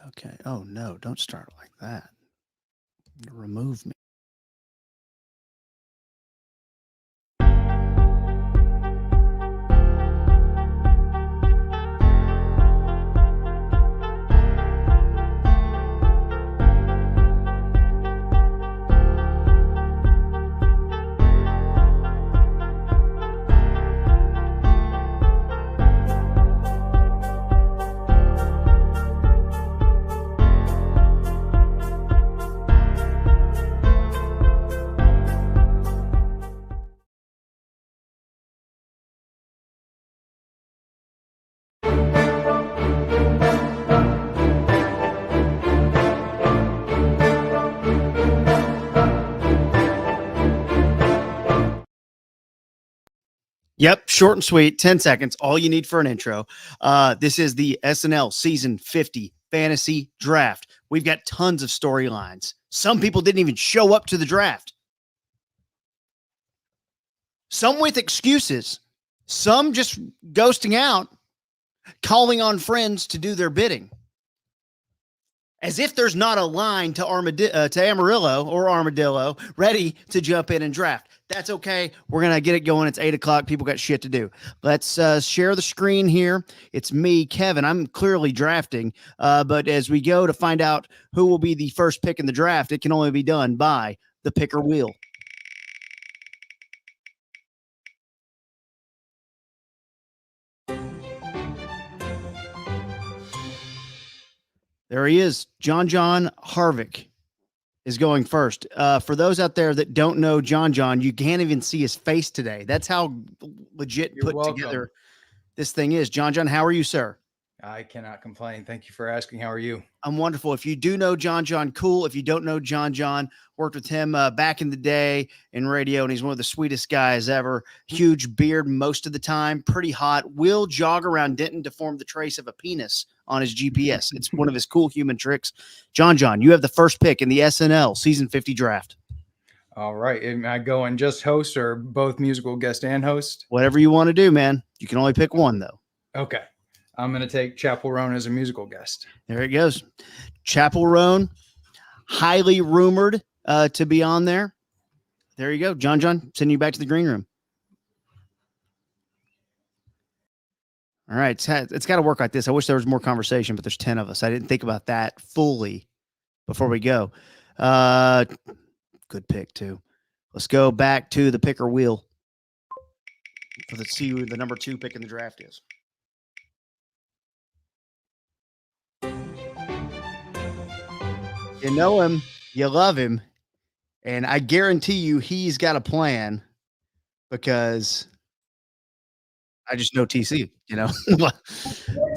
Okay. Oh no, don't start like that. Remove me. Yep, short and sweet, 10 seconds, all you need for an intro. This is the SNL Season 50 Fantasy Draft. We've got tons of storylines. Some people didn't even show up to the draft. Some with excuses. Some just ghosting out, calling on friends to do their bidding. As if there's not a line to Amarillo or Armadillo ready to jump in and draft. That's okay. We're going to get it going. It's 8 o'clock. People got shit to do. Let's share the screen here. It's me, Kevin. I'm clearly drafting. But as we go to find out who will be the first pick in the draft, it can only be done by the picker wheel. There he is. John Harvick is going first. For those out there that don't know John, you can't even see his face today. That's how legit You're put welcome. together this thing is. John, how are you, sir? I cannot complain. Thank you for asking. How are you? I'm wonderful. If you do know John, cool. If you don't know John, worked with him back in the day in radio, and he's one of the sweetest guys ever. Huge beard most of the time, pretty hot. Will jog around Denton to form the trace of a penis on his GPS. It's one of his cool human tricks. John, you have the first pick in the SNL Season 50 draft. All right. Am I going just host or both musical guest and host? Whatever you want to do, man. You can only pick one, though. Okay. I'm going to take Chappell Roan as a musical guest. There it goes. Chappell Roan, highly rumored to be on there. There you go. John, sending you back to the green room. All right. It's got to work like this. I wish there was more conversation, but there's 10 of us. I didn't think about that fully before we go. Good pick, too. Let's go back to the picker wheel. Let's see who the number 2 pick in the draft is. You know him, you love him, and I guarantee you he's got a plan because I just know TC, you know.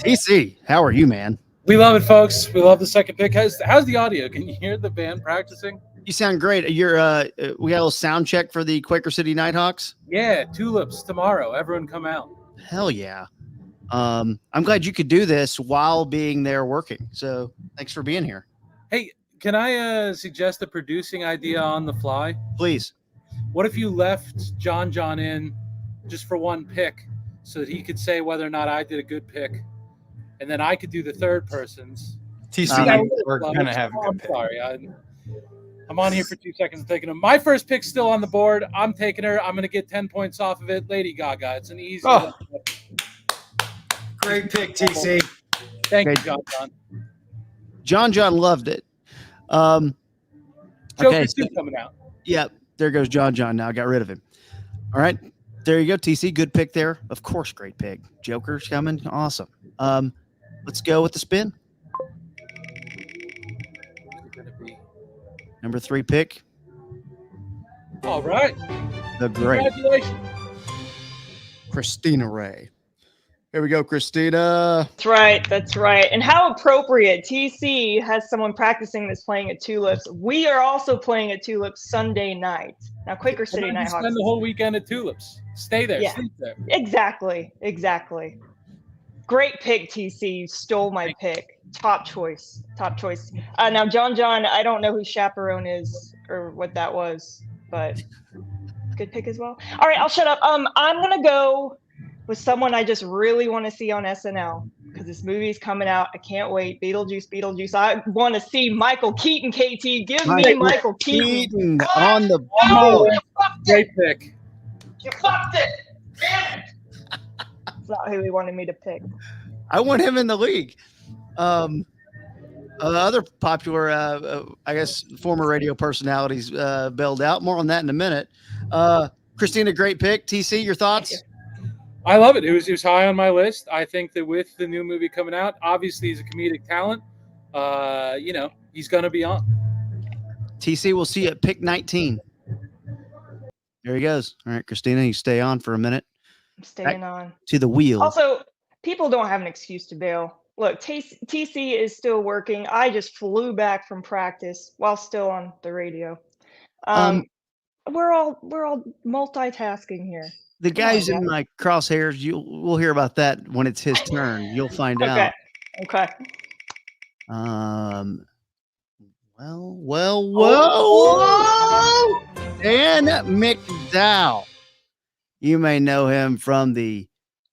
TC, how are you, man? We love it, folks. We love the second pick. How's the audio? Can you hear the band practicing? You sound great. You're we got a little sound check for the Quaker City Nighthawks. Yeah, Tulips tomorrow. Everyone come out. Hell yeah. I'm glad you could do this while being there working. So thanks for being here. Hey, can I suggest a producing idea on the fly? Please. What if you left John in just for one pick so that he could say whether or not I did a good pick, and then I could do the third person's? TC, we're going to have a good pick. Sorry. I'm on here for 2 seconds taking him. My first pick's still on the board. I'm taking her. I'm going to get 10 points off of it. Lady Gaga. It's an easy one. Great pick, TC. Thank you, John. John loved it. Joker's okay, coming out. Yeah, there goes John now. Got rid of him. All right, there you go, TC. Good pick there. Of course, great pick. Joker's coming. Awesome. Let's go with the spin. Number 3 pick. All right. The great Congratulations. Christina Ray. Here we go, Christina. That's right. And how appropriate. TC has someone practicing that's playing at Tulips. We are also playing at Tulips Sunday night. Now, Quaker City Nighthawks. Spend the whole weekend at Tulips. Stay there. Yeah. Sleep there. Exactly. Great pick, TC. You stole my pick. Top choice. Now, John, I don't know who Chaperone is or what that was, but good pick as well. All right, I'll shut up. I'm going to go with someone I just really want to see on SNL because this movie's coming out. I can't wait. Beetlejuice. I want to see Michael Keaton, KT. Give me Michael Keaton. Keaton on the No, board. you fucked Great it. pick. You fucked it. Damn it. It's not who he wanted me to pick. I want him in the league. Other popular, I guess, former radio personalities bailed out. More on that in a minute. Christina, great pick. TC, your thoughts? I love it. It was high on my list. I think that with the new movie coming out, obviously he's a comedic talent. He's going to be on. TC, we'll see you at pick 19. There he goes. All right, Christina, you stay on for a minute. I'm staying on. To the wheel. Also, people don't have an excuse to bail. Look, TC is still working. I just flew back from practice while still on the radio. We're all multitasking here. The guys on, in my crosshairs, we'll hear about that when it's his turn. You'll find out. Okay. Well. Whoa! Dan McDowell. You may know him from the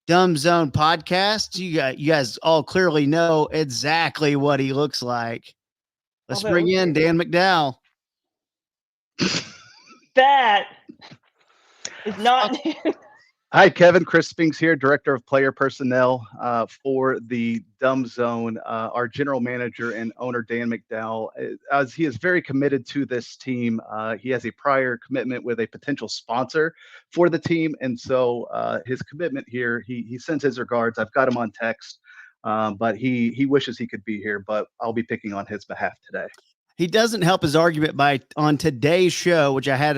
Dumb Zone podcast. You guys all clearly know exactly what he looks like. Let's bring in Dan McDowell. That is not. Hi, Kevin. Chris Spinks here, Director of Player Personnel for the Dumb Zone. Our General Manager and owner, Dan McDowell, as he is very committed to this team. He has a prior commitment with a potential sponsor for the team. And so his commitment here, he sends his regards. I've got him on text, but he wishes he could be here, but I'll be picking on his behalf today. He doesn't help his argument on today's show, which I had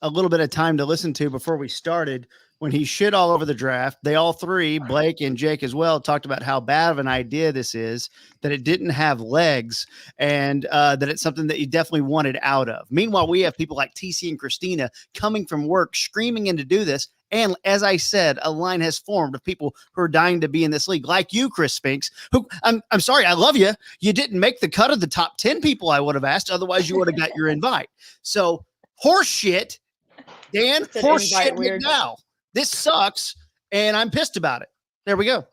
a little bit of time to listen to before we started, when he shit all over the draft. They all three, Blake and Jake as well, talked about how bad of an idea this is, that it didn't have legs, and that it's something that you definitely wanted out of. Meanwhile, we have people like TC and Christina coming from work screaming in to do this. And as I said, a line has formed of people who are dying to be in this league, like you, Chris Spinks, who I'm sorry, I love you. You didn't make the cut of the top 10 people I would have asked. Otherwise, you would have got your invite. So horse shit, Dan, horse shit now. This sucks, and I'm pissed about it. There we go.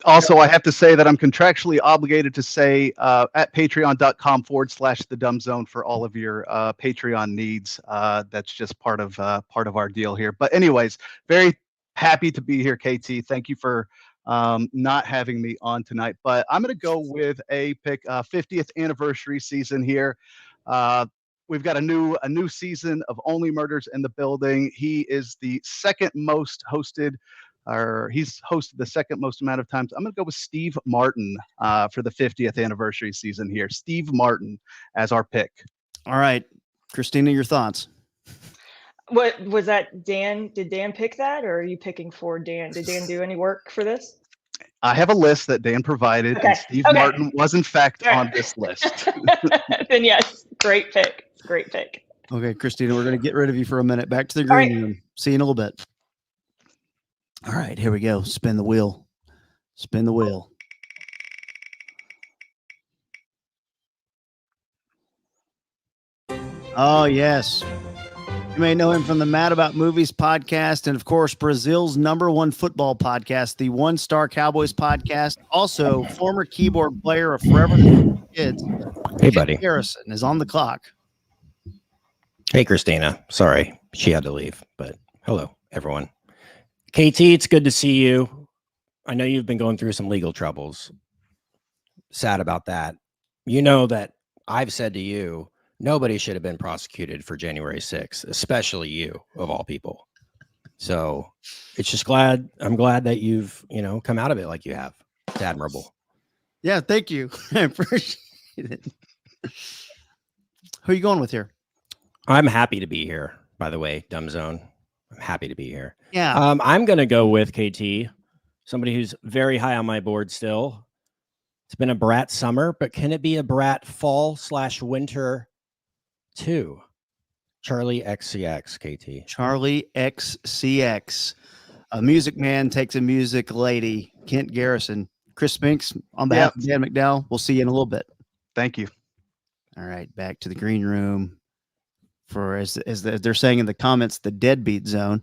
Also, I have to say that I'm contractually obligated to say at patreon.com/the Dumb Zone for all of your Patreon needs. That's just part of our deal here. But anyways, very happy to be here, KT. Thank you for not having me on tonight. But I'm going to go with a pick, 50th anniversary season here. We've got a new season of Only Murders in the building. He is the second most hosted, or he's hosted the second most amount of times. I'm going to go with Steve Martin for the 50th anniversary season here. Steve Martin as our pick. All right, Christina, your thoughts. What was that, Dan? Did Dan pick that, or are you picking for Dan? Did Dan do any work for this? I have a list that Dan provided, and Steve Martin was in fact on this list. Then yes, great pick. Great pick. Okay, Christina, we're going to get rid of you for a minute. Back to the green room. See you in a little bit. All right, here we go. Spin the wheel. Spin the wheel. Oh, yes. You may know him from the Mad About Movies podcast and, of course, Brazil's #1 football podcast, the One Star Cowboys podcast. Also, former keyboard player of Forever Kids. Hey, buddy. Harrison is on the clock. Hey, Christina. Sorry, she had to leave, but hello, everyone. KT, it's good to see you. I know you've been going through some legal troubles. Sad about that. You know that I've said to you, nobody should have been prosecuted for January 6th, especially you, of all people. So it's just I'm glad that you've, come out of it like you have. It's admirable. Yeah, thank you. I appreciate it. Who are you going with here? I'm happy to be here, by the way, Dumb Zone. I'm happy to be here. Yeah. I'm going to go with KT, somebody who's very high on my board still. It's been a brat summer, but can it be a brat fall/winter too? Charlie XCX, KT. Charlie XCX. A music man takes a music lady. Kent Garrison. Chris Spinks, on behalf of Dan McDowell, we'll see you in a little bit. Thank you. All right, back to the green room for, as they're saying in the comments, the deadbeat zone.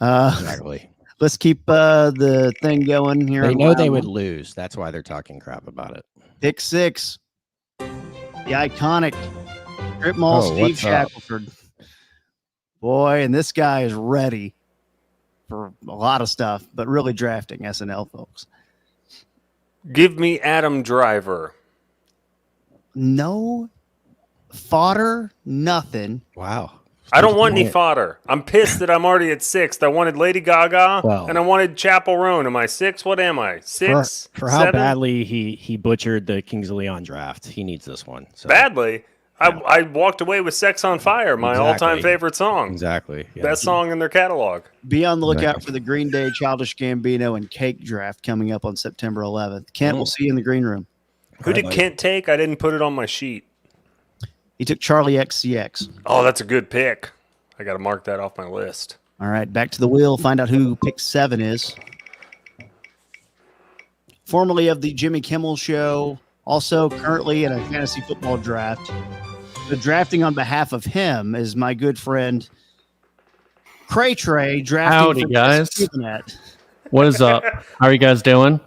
Exactly. let's keep the thing going here. They on know they round would one. lose. That's why they're talking crap about it. Pick 6. The iconic Strip Mall Oh, Steve what's up? Shackelford. Boy, and this guy is ready for a lot of stuff, but really drafting SNL, folks. Give me Adam Driver. No fodder, nothing. Wow. I don't want any Yeah. fodder. I'm pissed that I'm already at 6th. I wanted Lady Gaga Well- and I wanted Chappell Roan. Am I 6? What am I? 6? For how 7? badly he butchered the Kings of Leon draft. He needs this one. So. Badly. Yeah. I walked away with Sex on Fire, my all-time Exactly. favorite song. Exactly. Yeah. Best song in their catalog. Be on the lookout Exactly. for the Green Day, Childish Gambino, and Cake draft coming up on September 11th. Kent, we'll Mm. see you in the green room. Who did Like- Kent take? I didn't put it on my sheet. He took Charlie XCX. Oh, that's a good pick. I got to mark that off my list. All right, back to the wheel. Find out who pick 7 is. Formerly of the Jimmy Kimmel Show, also currently in a fantasy football draft. The drafting on behalf of him is my good friend Cray Trey. Drafting Howdy, for guys. Kubernetes. What is up? How are you guys doing?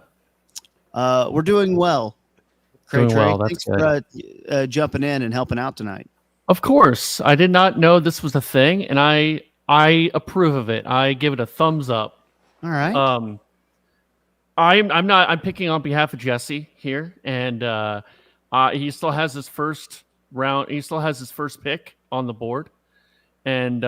We're doing well. Cray Doing Trey, well, that's thanks for jumping in and helping out tonight. Of course. I did not know this was a thing, and I approve of it. I give it a thumbs up. All right. I'm picking on behalf of Jesse here, and he still has his first round. He still has his first pick on the board, and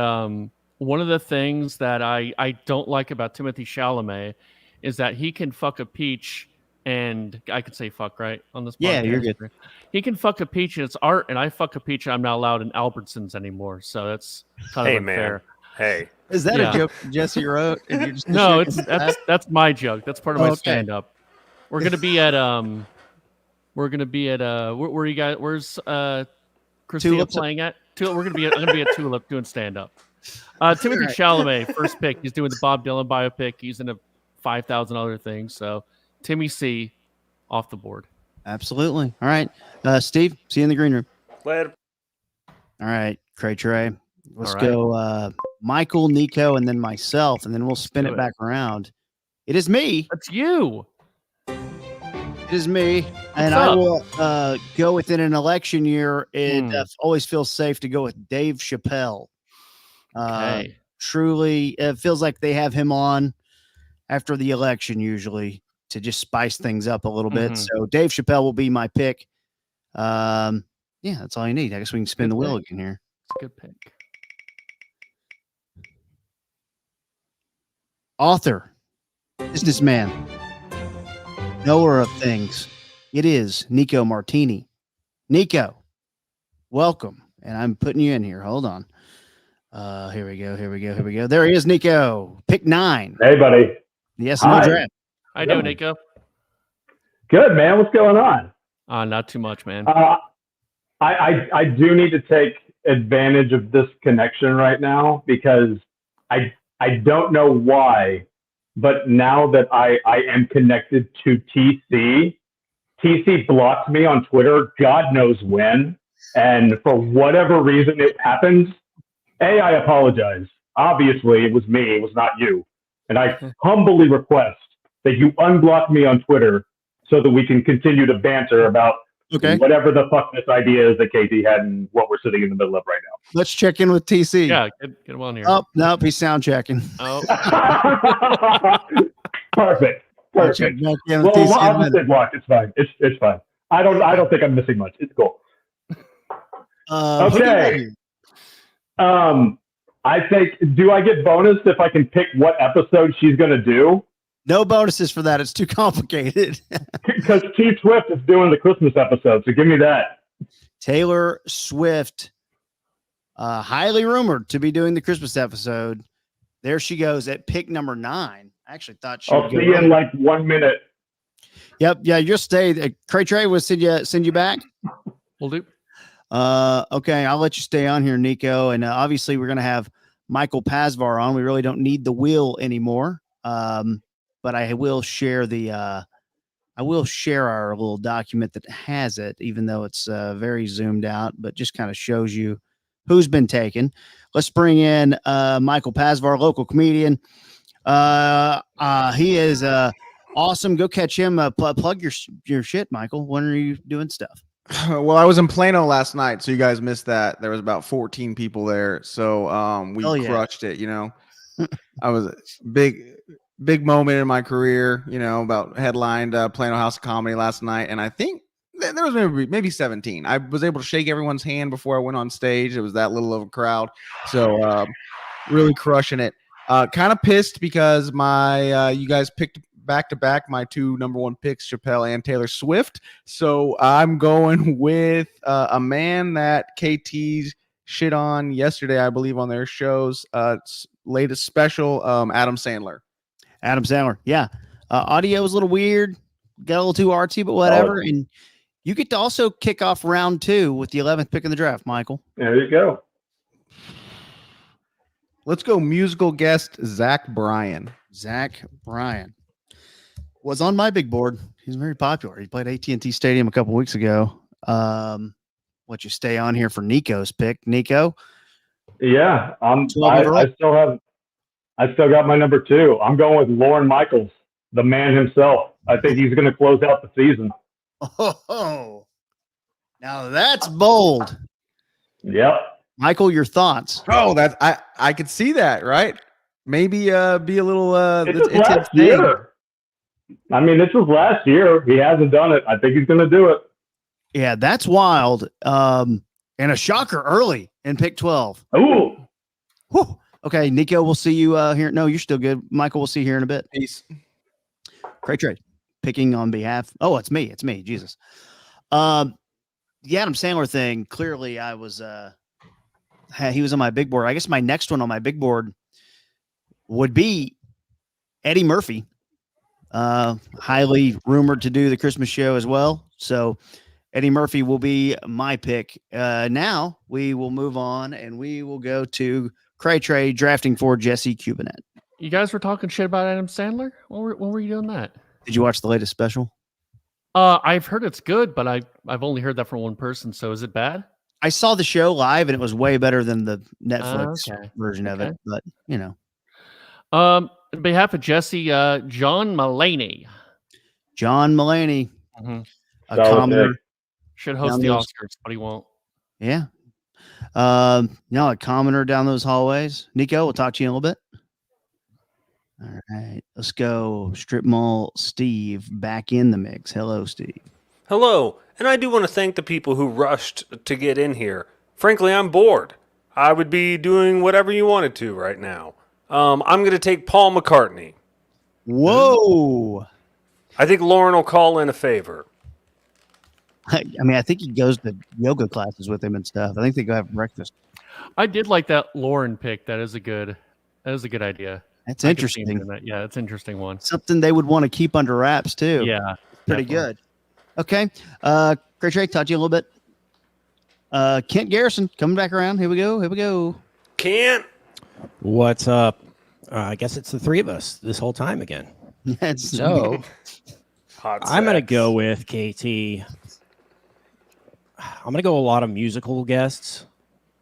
one of the things that I don't like about Timothy Chalamet is that he can fuck a peach, and I can say fuck right on this. Yeah, you're podcast. good. He can fuck a peach, and it's art, and I fuck a peach, and I'm not allowed in Albertsons anymore. So that's kind Hey, of unfair. Hey. Is that yeah. a joke Jesse wrote? And you're just No, shaking it's his head? that's my joke. That's part of my Okay. stand up. We're gonna be at where are you guys? Where's Christina Tulips. playing at? I'm gonna be at Tulip doing stand up. Timothy Right. Chalamet, first pick. He's doing the Bob Dylan biopic. He's in a 5,000 other things. So Timmy C off the board. Absolutely. All right. Steve, see you in the green room. Later. All right, Cray Trey. Let's All right. go Michael, Nico, and then myself, and then we'll spin do it it. back around. It is me. That's you. It is me. And I up? will go within an election year. It Hmm. always feels safe to go with Dave Chappelle. Okay. Truly, it feels like they have him on after the election usually to just spice things up a little bit. Mhm. So Dave Chappelle will be my pick. Yeah, that's all you need. I guess we can spin Good the wheel pick. again here. It's a good pick. Author, businessman, knower of things. It is Nico Martini. Nico, welcome. And I'm putting you in here. Hold on. Here we go. There he is, Nico. Pick 9. Hey, buddy. Yes, no Hi. draft. How you doing, Nico? Good, man. What's going on? Not too much, man. I do need to take advantage of this connection right now because I don't know why, but now that I am connected to TC blocked me on Twitter, God knows when. And for whatever reason it happens, I apologize. Obviously, it was me. It was not you. And I humbly request that you unblock me on Twitter so that we can continue to banter about Okay. whatever the fuck this idea is that Casey had and what we're sitting in the middle of right Let's check in with TC. Yeah, get him on here. Oh, nope. He's sound checking. Oh, now. Perfect. I'll check Perfect. back in with Well, TC in a I'll just minute. stay blocked. It's fine. It's fine. I don't think I'm missing much. It's cool. Who do you got Okay. here? I think, do I get bonus if I can pick what episode she's going to do? No bonuses for that. It's too complicated. Because T Swift is doing the Christmas episode, so give me that. Taylor Swift, highly rumored to be doing the Christmas episode. There she goes at pick number 9. I actually thought she I'll would see go you in early. like 1 minute. Yep. Yeah, you'll stay. Cray Trey will send you back. we'll do. Okay, I'll let you stay on here, Nico. And obviously, we're gonna have Michael Pasvar on. We really don't need the wheel anymore. But I will share our little document that has it, even though it's very zoomed out, but just kind of shows you who's been taken. Let's bring in Michael Pasvar, local comedian. He is awesome. Go catch him. Plug your shit, Michael. When are you doing stuff? Well, I was in Plano last night, so you guys missed that. There was about 14 people there, so we Hell yeah. crushed it. I was big moment in my career. About headlined Plano House of Comedy last night, and I think there was maybe 17. I was able to shake everyone's hand before I went on stage. It was that little of a crowd, so really crushing it. Kind of pissed because my you guys picked back to back my two number one picks, Chappelle and Taylor Swift. So I'm going with a man that KT shit on yesterday, I believe, on their show's latest special, Adam Sandler. Adam Sandler. Yeah. Audio was a little weird, got a little too artsy, but whatever. And you get to also kick off round 2 with the 11th pick in the draft, Michael. There you go. Let's go musical guest Zach Bryan. Zach Bryan was on my big board. He's very popular. He played AT&T Stadium a couple weeks ago. Let you stay on here for Nico's pick. Nico? Yeah, I still got my number 2. I'm going with Lorne Michaels, the man himself. I think he's going to close out the season. Oh, now that's bold. Yep. Michael, your thoughts? Oh, that's I could see that, right? Maybe be a little it's last year. I mean, this was last year. He hasn't done it. I think he's going to do it. Yeah, that's wild. And a shocker early in pick 12. Ooh. Whew. Okay, Nico, we'll see you here. No, you're still good. Michael, we'll see you here in a bit. Peace. Great trade. Picking on behalf. Oh, it's me. It's me. Jesus. The Adam Sandler thing. Clearly, I was. He was on my big board. I guess my next one on my big board would be Eddie Murphy. Highly rumored to do the Christmas show as well. So Eddie Murphy will be my pick. Now we will move on and we will go to Cray Trey drafting for Jesse Cubinet. You guys were talking shit about Adam Sandler. When were you doing that? Did you watch the latest special? I've heard it's good, but I've only heard that from one person. So is it bad? I saw the show live and it was way better than the Netflix version of it. But on behalf of Jesse, John Mulaney. John Mulaney, a commoner. Should host the Oscars, but he won't. Yeah. A commoner down those hallways. Nico, we'll talk to you in a little bit. All right, let's go. Strip Mall Steve back in the mix. Hello, Steve. Hello, and I do want to thank the people who rushed to get in here. Frankly, I'm bored. I would be doing whatever you wanted to right now. I'm going to take Paul McCartney. Whoa. I think Lauren will call in a favor. I mean, I think he goes to yoga classes with him and stuff. I think they go have breakfast. I did like that Lauren pick. That is a good idea. That's interesting. Yeah, it's an interesting one. Something they would want to keep under wraps too. Yeah. Pretty good. Okay. Great Trey, talk to you a little bit. Kent Garrison coming back around. Here we go. Kent. What's up? I guess it's the three of us this whole time again. So I'm going to go with KT. I'm going to go a lot of musical guests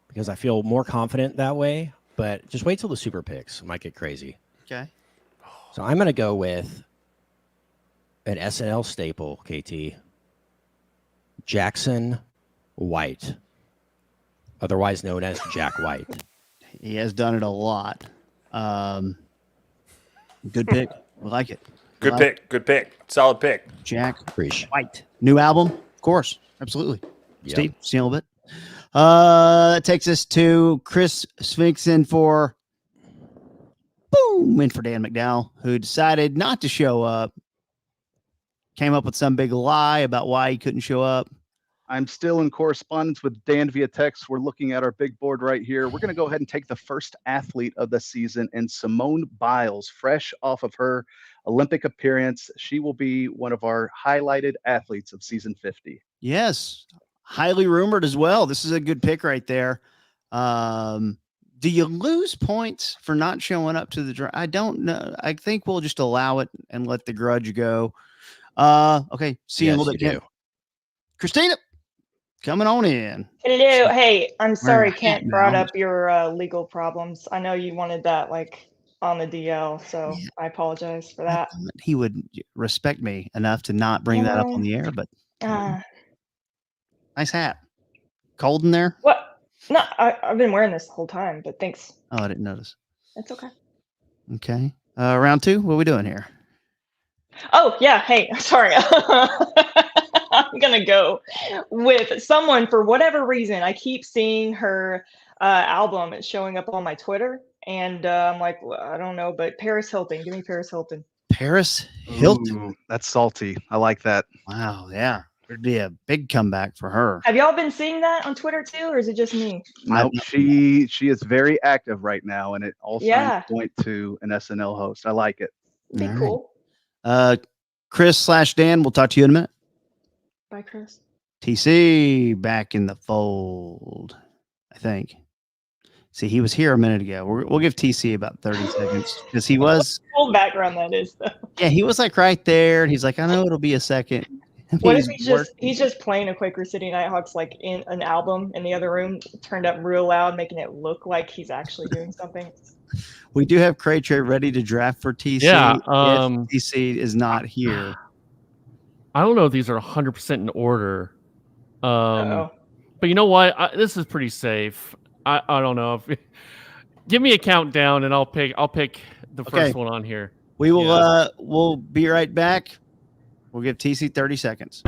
because I feel more confident that way. But just wait till the super picks. It might get crazy. Okay. So I'm going to go with an SNL staple, KT. Jackson White, otherwise known as Jack White. He has done it a lot. Good pick. I like it. Good pick. Solid pick. Jack Appreciate. White. New album? Of course. Absolutely. Yep. Steve, see you in a little bit. That takes us to Chris Sphinx in for Dan McDowell, who decided not to show up. Came up with some big lie about why he couldn't show up. I'm still in correspondence with Dan via text. We're looking at our big board right here. We're going to go ahead and take the first athlete of the season, and Simone Biles, fresh off of her Olympic appearance. She will be one of our highlighted athletes of season 50. Yes. Highly rumored as well. This is a good pick right there. Do you lose points for not showing up to the draft? I don't know. I think we'll just allow it and let the grudge go. Okay. See you in a little bit. Christina, coming on in. Hello. Hey, I'm sorry Kent brought up your legal problems. I know you wanted that like on the DL, so Yeah. I apologize for I that. thought he would respect me enough to not bring that up on the air, but Uh, nice hat. Cold in there? what? No, I've been wearing this the whole time, but thanks. Oh, I didn't notice. It's okay. Okay. Round 2. What are we doing here? Oh, yeah. Hey, sorry. I'm going to go with someone for whatever reason. I keep seeing her album. It's showing up on my Twitter. And I'm like, well, I don't know, but Paris Hilton. Give me Paris Hilton. Paris Hilton. Ooh, that's salty. I like that. Wow. Yeah. It'd be a big comeback for her. Have y'all been seeing that on Twitter too, or is it just me? Nope. She is very active right now, and it all signs Yeah. point to an SNL host. I like it. Be All right. cool. Chris/Dan, we'll talk to you in a minute. Bye, Chris. TC back in the fold, I think. See, he was here a minute ago. We'll give TC about 30 seconds because he was, Cool background that is, though. yeah, he was like right there. And he's like, I know it'll be a second. What if he's just playing a Quaker City Nighthawks like in an album in the other room, turned up real loud, making it look like he's actually doing something? We do have Cray Trey ready to draft for TC. Yeah, if TC is not here. I don't know if these are 100% in order. Uh-oh. But you know what? This is pretty safe. I don't know if give me a countdown and I'll pick the Okay. first one on here. We will Yeah. we'll be right back. We'll give TC 30 seconds.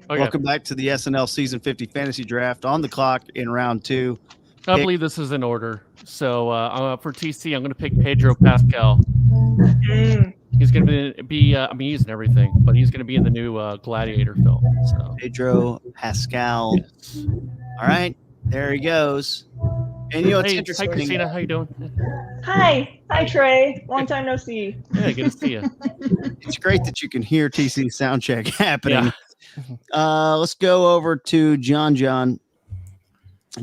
Okay. Welcome back to the SNL Season 50 Fantasy Draft. On the clock in round 2. I believe this is in order. So for TC, I'm going to pick Pedro Pascal. Mm. He's going to be I mean, he's in everything, but he's going to be in the new Gladiator film. So Pedro Pascal. yes. All right, there he goes. And you know what's Hey, hi interesting? Christina, how you doing? Hi, Trey. Long time no see. Yeah, good to see you. It's great that you can hear TC sound check happening. Yeah. Let's go over to John. John,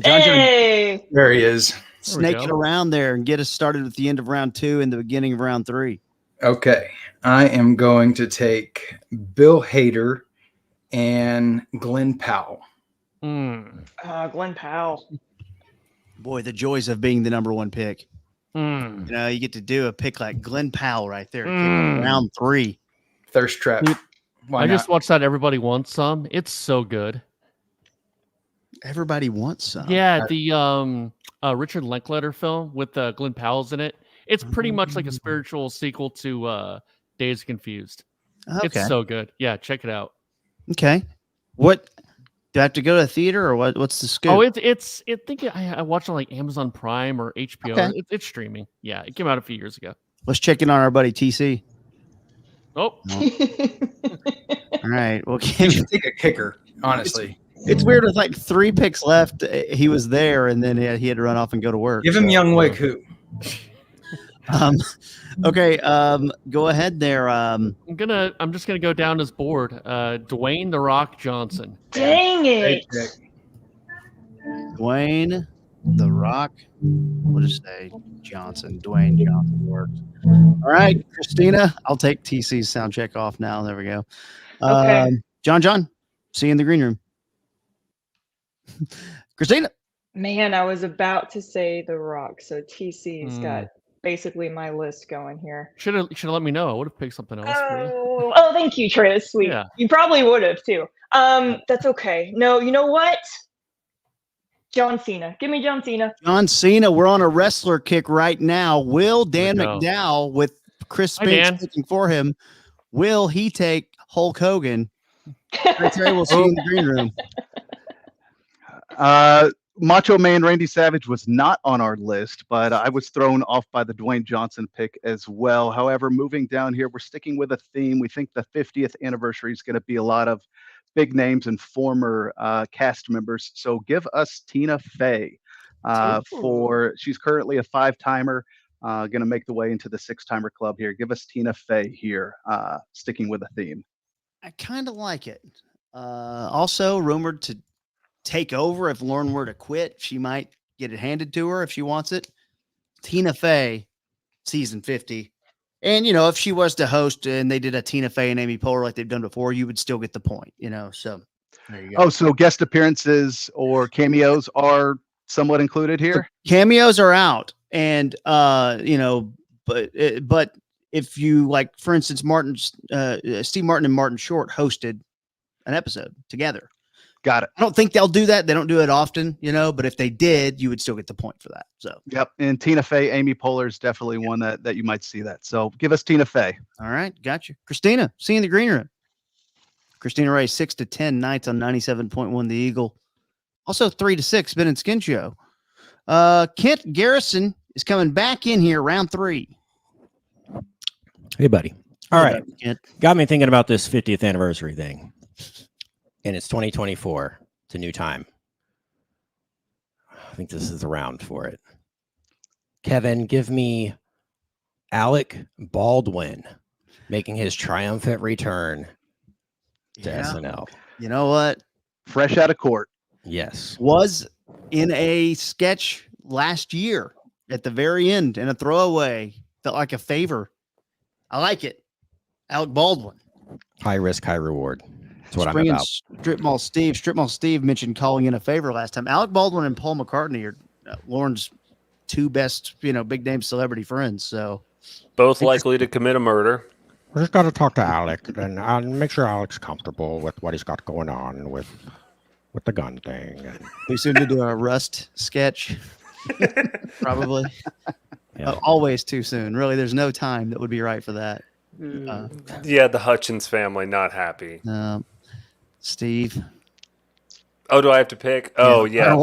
Hey, There he is. snake it go. around there and get us started at the end of round 2 and the beginning of round 3. Okay. I am going to take Bill Hader and Glenn Powell. Glenn Powell. Boy, the joys of being the number 1 pick. Mm. You know, you get to do a pick like Glenn Powell right there. Mm. Round 3. Thirst trap. Dude, Why I not? just watched that Everybody Wants Some. It's so good. Everybody wants some. Yeah, the Richard Linklater film with Glenn Powell's in it. It's pretty much like a spiritual sequel to Days Confused. Okay. It's so good. Yeah, check it out. Okay. What do I have to go to a theater or what? What's the scoop? Oh, I watched it on like Amazon Prime or HBO. Okay. It's streaming. Yeah, it came out a few years ago. Let's check in on our buddy TC. Oh, All right. Well, You should take a kicker, honestly. it's weird with like 3 picks left. He was there and then he had to run off and go to work. Give him so- Young Wig Who. Okay. Go ahead there. I'm just gonna go down this board. Dwayne the Rock Johnson. Dang it. Dwayne the Rock. We'll just say Johnson. Dwayne Johnson works. All right, Christina. I'll take TC's sound check off now. There we go. Okay. John. See you in the green room. Christina. Man, I was about to say The Rock, so TC's Hmm. got basically my list going here. Should have let me know. I would have picked something else for you. Oh, thank you, Trey. That's sweet. Yeah. You probably would have too. That's okay. No, you know what? John Cena. Give me John Cena. John Cena. We're on a wrestler kick right now. Will Dan There we go. McDowell with Chris Hi, Spence Dan. picking for him? Will he take Hulk Hogan? Trey will see you in the green room. Macho Man Randy Savage was not on our list, but I was thrown off by the Dwayne Johnson pick as well. However, moving down here, we're sticking with a theme. We think the 50th anniversary is going to be a lot of big names and former cast members. So give us Tina Fey. She's currently a 5-timer, going to make the way into the 6-timer club here. Give us Tina Fey here, sticking with a theme. I kind of like it. Also rumored to take over if Lauren were to quit. She might get it handed to her if she wants it. Tina Fey, season 50. And, you know, if she was to host and they did a Tina Fey and Amy Poehler like they've done before, you would still get the point, you know. So there you go. Oh, so guest appearances or cameos are somewhat included here? Cameos are out. And, you know, but if you like, for instance, Steve Martin and Martin Short hosted an episode together. Got it. I don't think they'll do that. They don't do it often, you know, but if they did, you would still get the point for that. So, yep. And Tina Fey, Amy Poehler is definitely one that you might see that. So give us Tina Fey. All right. Got you. Christina, see you in the green room. Christina Ray, 6 to 10 nights on 97.1 The Eagle. Also 3 to 6, Ben and Skin Show. Kent Garrison is coming back in here, round 3. Hey, buddy. All right. Kent. Got me thinking about this 50th anniversary thing. And it's 2024. It's a new time. I think this is the round for it. Kevin, give me Alec Baldwin making his triumphant return to SNL. You know what? Fresh out of court. Yes. Was in a sketch last year at the very end in a throwaway. Felt like a favor. I like it. Alec Baldwin. High risk, high reward. That's what Spring I'm and about. Strip Mall Steve. Strip Mall Steve mentioned calling in a favor last time. Alec Baldwin and Paul McCartney are Lauren's 2 best, you know, big name celebrity friends. So Both likely to commit a murder. We just got to talk to Alec and I'll make sure Alec's comfortable with what he's got going on with the gun thing. we soon to do a Rust sketch. Probably. Yeah. Always too soon. Really, there's no time that would be right for that. Yeah, the Hutchins family not happy. Steve. Oh, do I have to pick? Oh, yeah.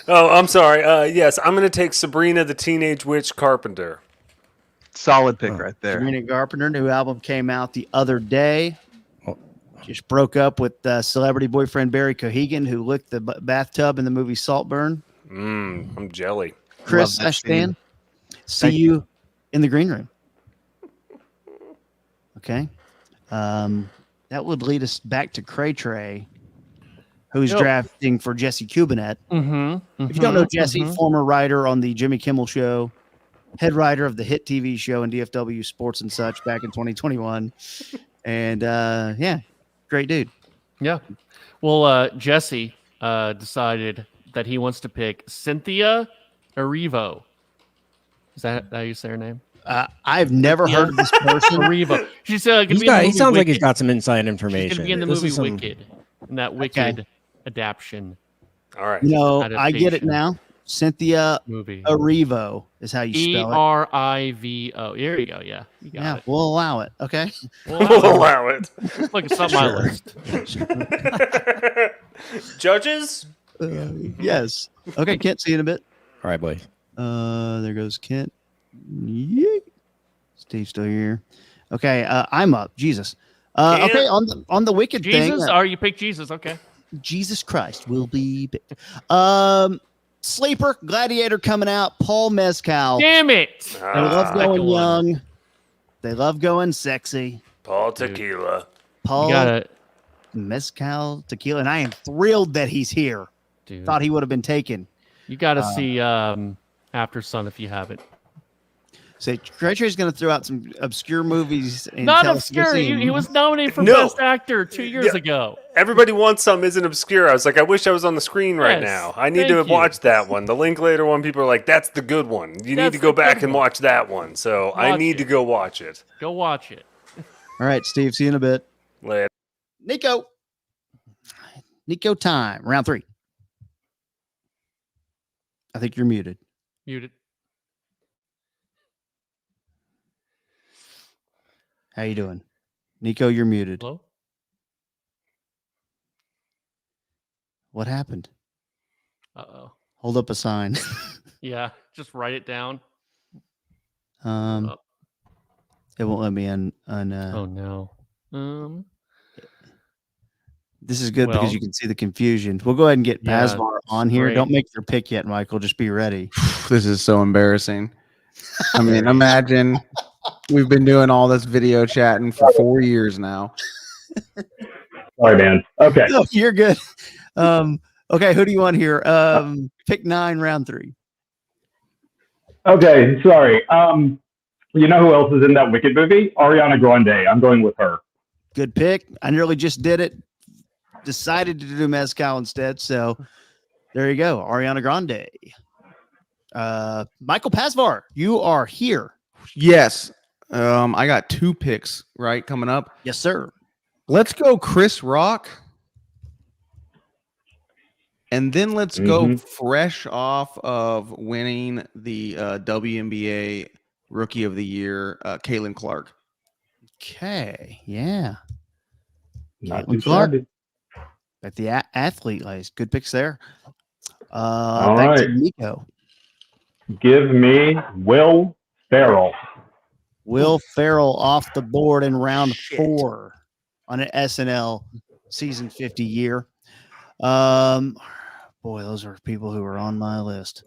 Oh, I'm sorry. Yes, I'm going to take Sabrina the Teenage Witch Carpenter. Solid pick right there. Sabrina Carpenter, new album came out the other day. Just broke up with celebrity boyfriend Barry Cohegan, who licked the bathtub in the movie Saltburn. I'm jelly. Chris Ashton, see you in the green room. Okay. That would lead us back to Cray Tray, who's drafting for Jesse Cubinet. If you don't know Jesse, former writer on the Jimmy Kimmel Show, head writer of the hit TV show and DFW Sports and Such back in 2021. And yeah, great dude. Yeah. Well, Jesse decided that he wants to pick Cynthia Erivo. Is that how you say her name? I've never heard of this person. Erivo. She's gonna be in the he movie sounds like he's Wicked. got some inside information. She's gonna be in the movie Wicked, in that Wicked adaptation. All right. You know, I get it now. Cynthia movie. Erivo is how you spell it. Erivo. Here you go. Yeah, you got it. We'll allow it. Okay. We'll allow it. Look, it's on my list. Judges? Yes. Okay, Kent, see you in a bit. All right, boy. There goes Kent. Yeet. Steve's still here. Okay, I'm up. Jesus. Okay, on the Wicked thing. Jesus? Or you pick Jesus? Okay. Jesus Christ will be big. Sleeper, Gladiator coming out, Paul Mescal. Damn it. They love going young. They love going sexy. Paul Tequila. Paul Mescal Tequila. And I am thrilled that he's here. Dude. Thought he would have been taken. You got to see After Sun if you haven't. So Treacher is going to throw out some obscure movies. And Not tell us obscure. what's He in. was nominated for No. Best Actor 2 years ago. Everybody Wants Some isn't obscure. I was like, I wish I was on the screen right Yes, now. I need thank to you. watch that one. The Linklater one, people are like, that's the good one. You need That's to go the back good and one. watch that one. So I Watch need it. to go watch it. Go watch it. All right, Steve. See you in a bit. Later. Nico time. Round 3. I think you're muted. Muted. How you doing? Nico, you're muted. Hello? What happened? Uh-oh. Hold up a sign. Yeah, just write it down. It won't let me Oh no. This is good because Well, you can see the confusion. We'll go ahead and get yeah, Pasvar on here. great. Don't make your pick yet, Michael. Just be ready. This is so embarrassing. I mean, imagine we've been doing all this video chatting for 4 years now. Sorry, man. Okay. No, you're good. Okay, who do you want here? Pick 9, round 3. Okay. Sorry. You know who else is in that Wicked movie? Ariana Grande. I'm going with her. Good pick. I nearly just did it. Decided to do Mezcal instead. So there you go. Ariana Grande. Michael Pasvar, you are here. Yes. I got 2 picks, right, coming up. Yes, sir. Let's go Chris Rock. And then let's go fresh off of winning the WNBA Rookie of the Year, Caitlin Clark. Okay. Yeah. Not Caitlin too Clark. shabby. At the athlete list. Good picks there. All Back to right. Nico. Give me Will Ferrell. Will Ferrell off the board in round 4 on an SNL season 50 year. Boy, those are people who are on my list.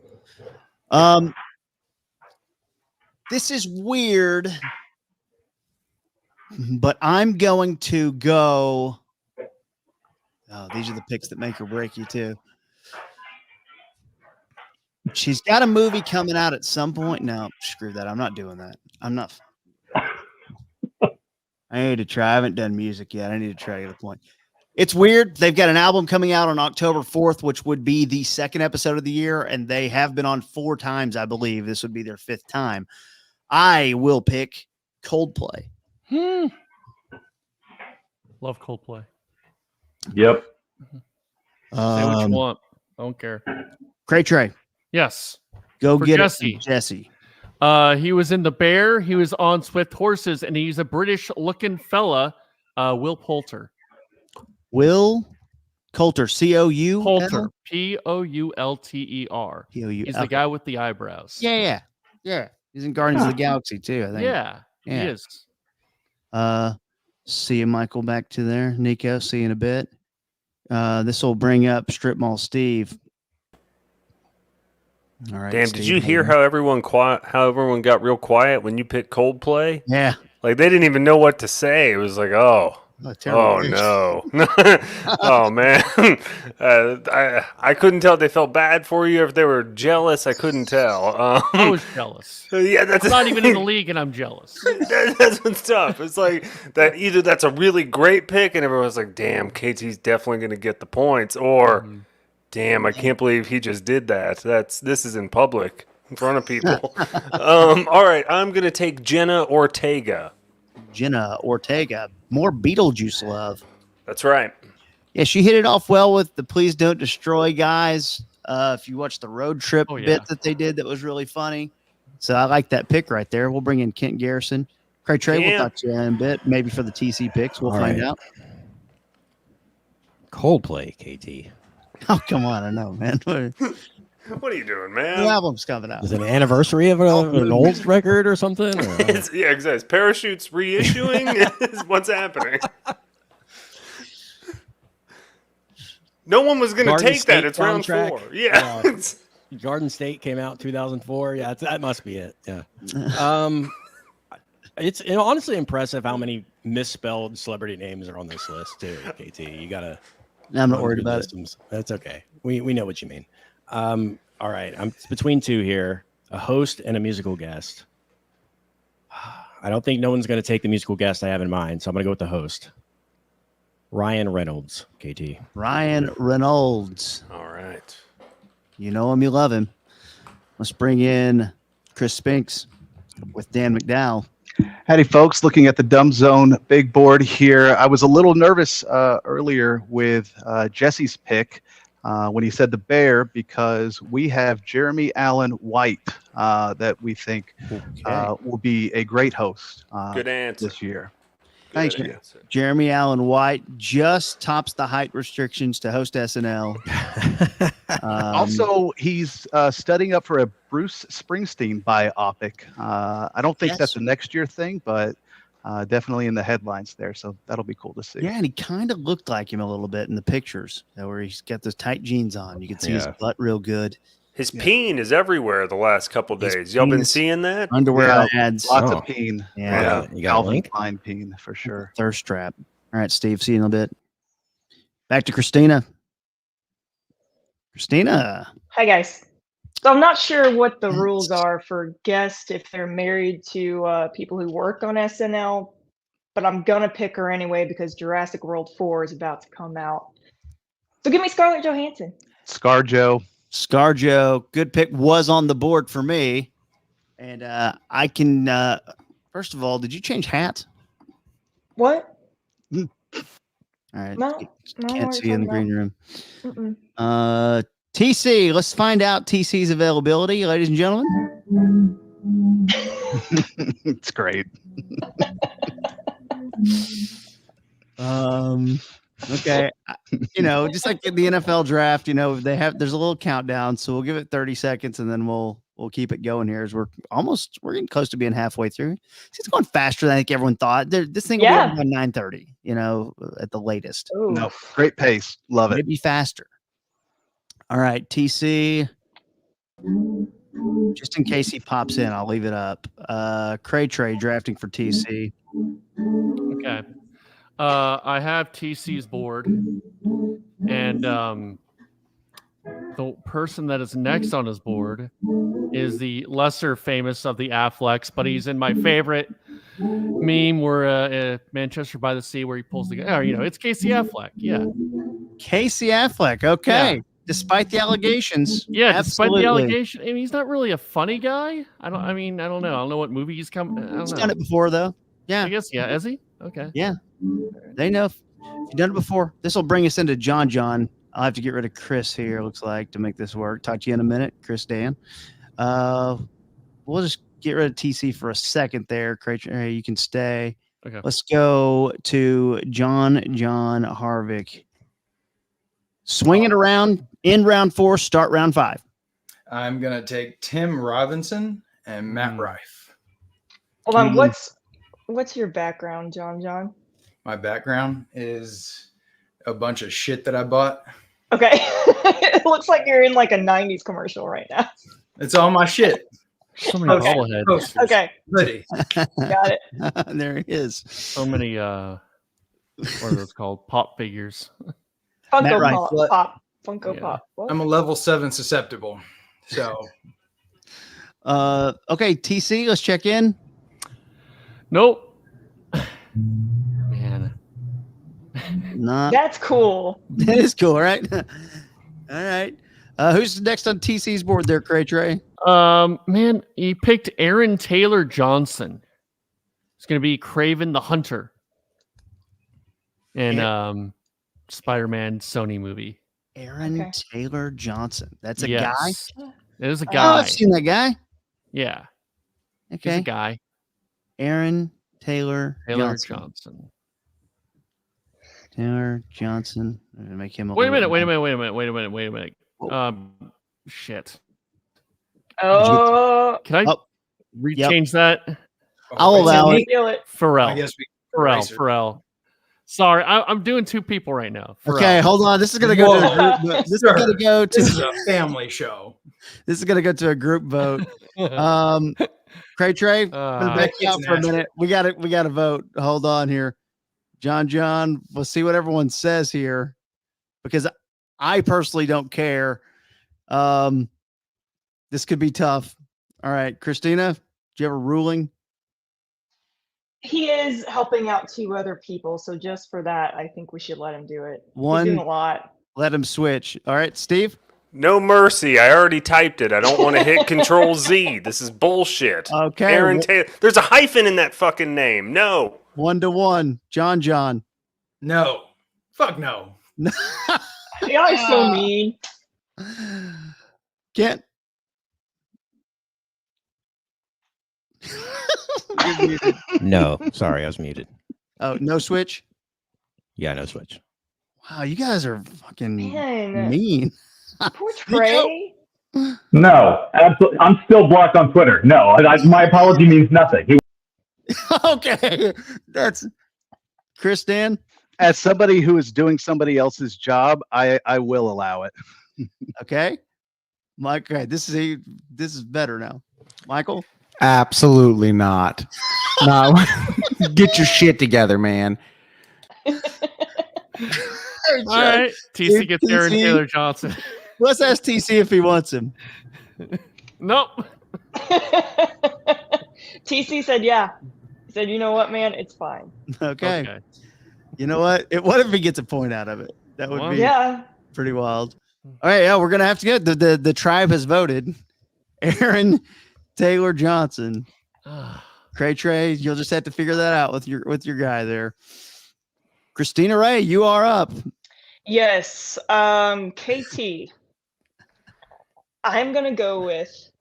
This is weird, but I'm going to go. Oh, these are the picks that make or break you too. She's got a movie coming out at some point. No, screw that. I'm not doing that. I'm not. I need to try. I haven't done music yet. I need to try to get a point. It's weird. They've got an album coming out on October 4th, which would be the 2nd episode of the year, and they have been on 4 times, I believe. This would be their 5th time. I will pick Coldplay. Love Coldplay. Yep. Say what you want. I don't care. Cray Trey. Yes. Go For get Jesse. it, Jesse. He was in The Bear. He was on Swift Horses, and he's a British-looking fella. Will Poulter. Will Coulter. C-O-U? Poulter. Poulter. P-O-U. He's the guy with the eyebrows. Yeah. He's in Guardians of the Galaxy too, I think. Yeah, he is. See you, Michael, back to there. Nico, see you in a bit. This will bring up Strip Mall Steve. All right. Damn, Steve, did you hear how everyone got real quiet when you picked Coldplay? Yeah. Like they didn't even know what to say. It was like, oh no. Oh man. I couldn't tell if they felt bad for you or if they were jealous. I couldn't tell. I was jealous. Yeah, that's I'm not even in the league, and I'm jealous. That's what's tough. It's like that either that's a really great pick and everyone's like, damn, KT's definitely gonna get the points, or damn, I can't believe he just did that. This is in public in front of people. All right, I'm gonna take Jenna Ortega. Jenna Ortega. More Beetlejuice love. That's right. Yeah, she hit it off well with the Please Don't Destroy guys. If you watch the road trip bit that they did, that was really funny. So I like that pick right there. We'll bring in Kent Garrison. Craig Trey, we'll talk to you in a bit. Maybe for the TC picks. We'll find out. Coldplay, KT. Oh, come on. I know, man. What are you doing, man? New album's coming out. Is it an anniversary of an old record or something? Or, Yeah, exactly. Parachutes reissuing is what's happening. No one was going to Garden take State that. It's round soundtrack. 4. Yeah. Garden State came out 2004. Yeah, that must be it. Yeah. It's honestly impressive how many misspelled celebrity names are on this list too. KT, you gotta. I'm not worried about it. That's okay. We know what you mean. All right, it's between 2 here: a host and a musical guest. I don't think no one's going to take the musical guest I have in mind, so I'm going to go with the host. Ryan Reynolds, KT. Ryan Reynolds. All right. You know him, you love him. Let's bring in Chris Spinks with Dan McDowell. Howdy, folks. Looking at the Dumb Zone big board here. I was a little nervous earlier with Jesse's pick when he said the Bear, because we have Jeremy Allen White that we think will be a great host Good answer this year. Thanks, Good Jer- answer. Jeremy Allen White just tops the height restrictions to host SNL. Also, he's studying up for a Bruce Springsteen biopic. I don't think that's Yes. a next year thing, but definitely in the headlines there. So that'll be cool to see. Yeah, and he kind of looked like him a little bit in the pictures, where he's got those tight jeans on. You can see his Yeah. butt real good. His peen is everywhere the last couple His days. Y'all been penis- seeing that? Underwear Yeah, ads. Lots Oh. of peen. Yeah. Yeah. You got a Calvin link? Klein peen for sure. Thirst trap. All right, Steve, see you in a bit. Back to Christina. Christina. Hi guys. So I'm not sure what the rules are for guests if they're married to people who work on SNL, but I'm gonna pick her anyway because Jurassic World 4 is about to come out. So give me Scarlett Johansson. ScarJo. ScarJo, good pick, was on the board for me. And I can, first of all, did you change hats? What? All right. No, no, Can't what see you in the green room. Mm-mm. TC, let's find out TC's availability, ladies and gentlemen. It's great. Okay. Just like in the NFL draft, there's a little countdown, so we'll give it 30 seconds and then we'll keep it going here as we're getting close to being halfway through. It's going faster than I think everyone thought. This thing will Yeah. be on 9:30, at the latest. Ooh. No, great pace. Love it. Maybe faster. All right, TC. Just in case he pops in, I'll leave it up. Cray Trey drafting for TC. Okay. I have TC's board, and the person that is next on his board is the lesser famous of the Afflecks, but he's in my favorite meme where Manchester by the Sea, where he pulls the gun. Oh, it's Casey Affleck. Yeah. Casey Affleck. Okay. Yeah. Despite the allegations. Yeah, despite absolutely. the allegation, I mean, he's not really a funny guy. I don't know. I don't know what movie he's come. I don't He's know. done it before, though. Yeah. I guess, yeah. Is he? Okay. They know if you've done it before. This will bring us into John. I'll have to get rid of Chris here, looks like, to make this work. Talk to you in a minute, Chris Dan. We'll just get rid of TC for a second there. Hey, you can stay. Okay. Let's go to John Harvick. Swing it around in round 4, start round 5. I'm gonna take Tim Robinson and Matt Rife. Hold on, what's your background, John? My background is a bunch of shit that I bought. Okay. It looks like you're in like a 90s commercial right now. It's all my shit. So many Okay. bobbleheads. Posters, Okay, hoodie. got it. There he is. So many what are those called? Pop figures. Funko Rife. Pop. Funko Yeah. Pop. What? I'm a level 7 susceptible. So Okay, TC, let's check in. Nope. Man. Not That's cool. that is cool, right? All right. Who's next on TC's board there, Cray Trey? Man, he picked Aaron Taylor Johnson. It's gonna be Craven the Hunter. And Spider-Man Sony movie. Aaron Okay. Taylor Johnson. That's a guy. Yes. It is a Oh, guy. I've seen that guy. Yeah. He's Okay. a guy. Aaron Taylor Johnson. Johnson. Taylor Johnson. I'm gonna make him Wait a minute. Oh. Shit. Oh, Can I Oh, change that? I'll allow it. feel it. Pharrell. I guess we Pharrell. Sorry, I'm doing two people right now. Pharrell. Okay, hold on. This is gonna go to a Whoa. group vote. This is Sir, gonna go This is to a family show. a group vote. Cray Trey, I'm gonna back you out It's for a nasty. minute. We gotta vote. Hold on here. John, we'll see what everyone says here. Because I personally don't care. This could be tough. All right, Christina, do you have a ruling? He is helping out 2 other people, so just for that, I think we should let him do it. One- He's doing a lot. Let him switch. All right, Steve. No mercy. I already typed it. I don't want to hit Control Z. This is bullshit. Okay. Aaron Taylor. There's a hyphen in that fucking name. No. 1-1. John. No. Fuck no. Y'all are so mean. Kent. You're muted. No, sorry, I was muted. Oh, no switch. Yeah, no switch. Wow, you guys are fucking Man, mean. poor Trey. No, absolutely. I'm still blocked on Twitter. No, my apology means nothing. Okay, that's Chris Dan. As somebody who is doing somebody else's job, I will allow it. Okay, Mike. Okay, this is better now. Michael. Absolutely not. No, get your shit together, man. All right. TC gets Aaron TC. Taylor Johnson. Let's ask TC if he wants him. Nope. TC said, yeah. He said, you know what, man? It's fine. Okay. You know what? What if he gets a point out of it? That would be Yeah. pretty wild. All right, yeah, we're gonna have to get the tribe has voted. Aaron Taylor Johnson. Cray Trey, you'll just have to figure that out with your guy there. Christina Ray, you are up. Yes. KT. I'm going to go with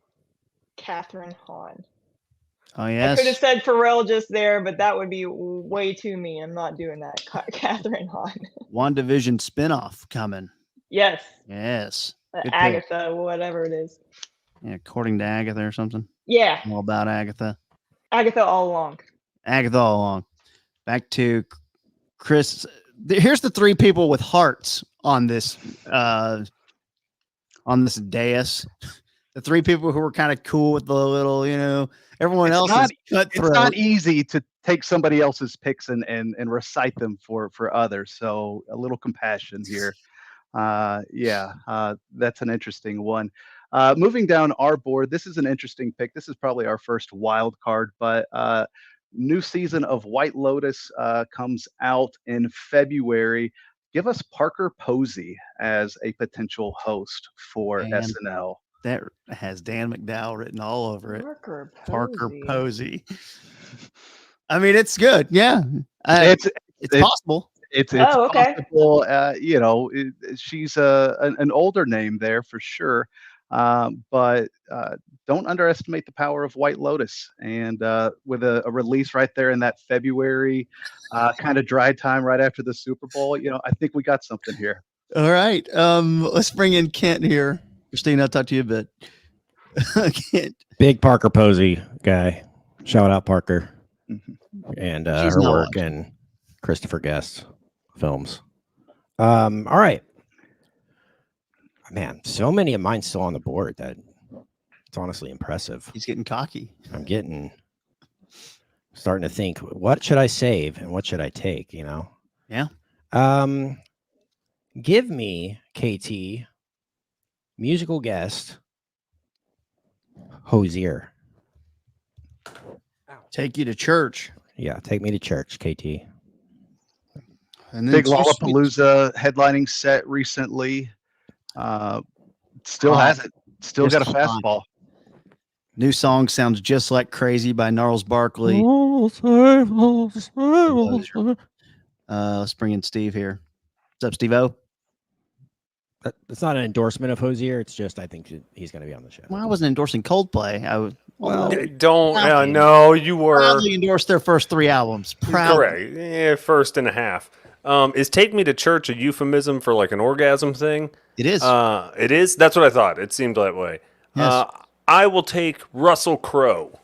Catherine Hahn. Oh, I yes. could have said Pharrell just there, but that would be way too mean. I'm not doing that. Catherine Hahn. WandaVision spinoff coming. Yes. Yes. Good pick. Agatha, whatever it is. Yeah, according to Agatha or something. Yeah. All about Agatha. Agatha all along. Agatha all along. Back to Chris. Here's the three people with hearts on this dais. The three people who were kind of cool with the little, everyone else is cutthroat. It's not easy to take somebody else's picks and recite them for others. So a little compassion here. That's an interesting one. Moving down our board, this is an interesting pick. This is probably our first wild card, but new season of White Lotus comes out in February. Give us Parker Posey as a potential host for SNL. That has Dan McDowell written all over it. Parker Posey. I mean, it's good. Yeah. It's possible. It's okay. possible. She's an older name there for sure. But don't underestimate the power of White Lotus. And with a release right there in that February kind of dry time right after the Super Bowl, I think we got something here. All right. Let's bring in Kent here. Christine, I'll talk to you a bit. Kent. Big Parker Posey guy. Shout out Parker. And her work in Christopher Guest films. All right. Man, so many of mine still on the board that it's honestly impressive. He's getting cocky. I'm starting to think, what should I save and what should I take? Yeah. Give me KT musical guest Hozier. Take you to church. Yeah, take me to church, KT. And then Big Lollapalooza headlining set recently. Still has it. Still got a fastball. New song sounds just like Crazy by Gnarls Barkley. Let's bring in Steve here. What's up, Steve-O? It's not an endorsement of Hozier. It's just I think he's going to be on the show. Well, I wasn't endorsing Coldplay. No, you were. Proudly endorsed their first 3 albums. Correct. Yeah, first and a half. Is Take Me to Church a euphemism for like an orgasm thing? It is. It is? That's what I thought. It seemed that way. Yes. I will take Russell Crowe.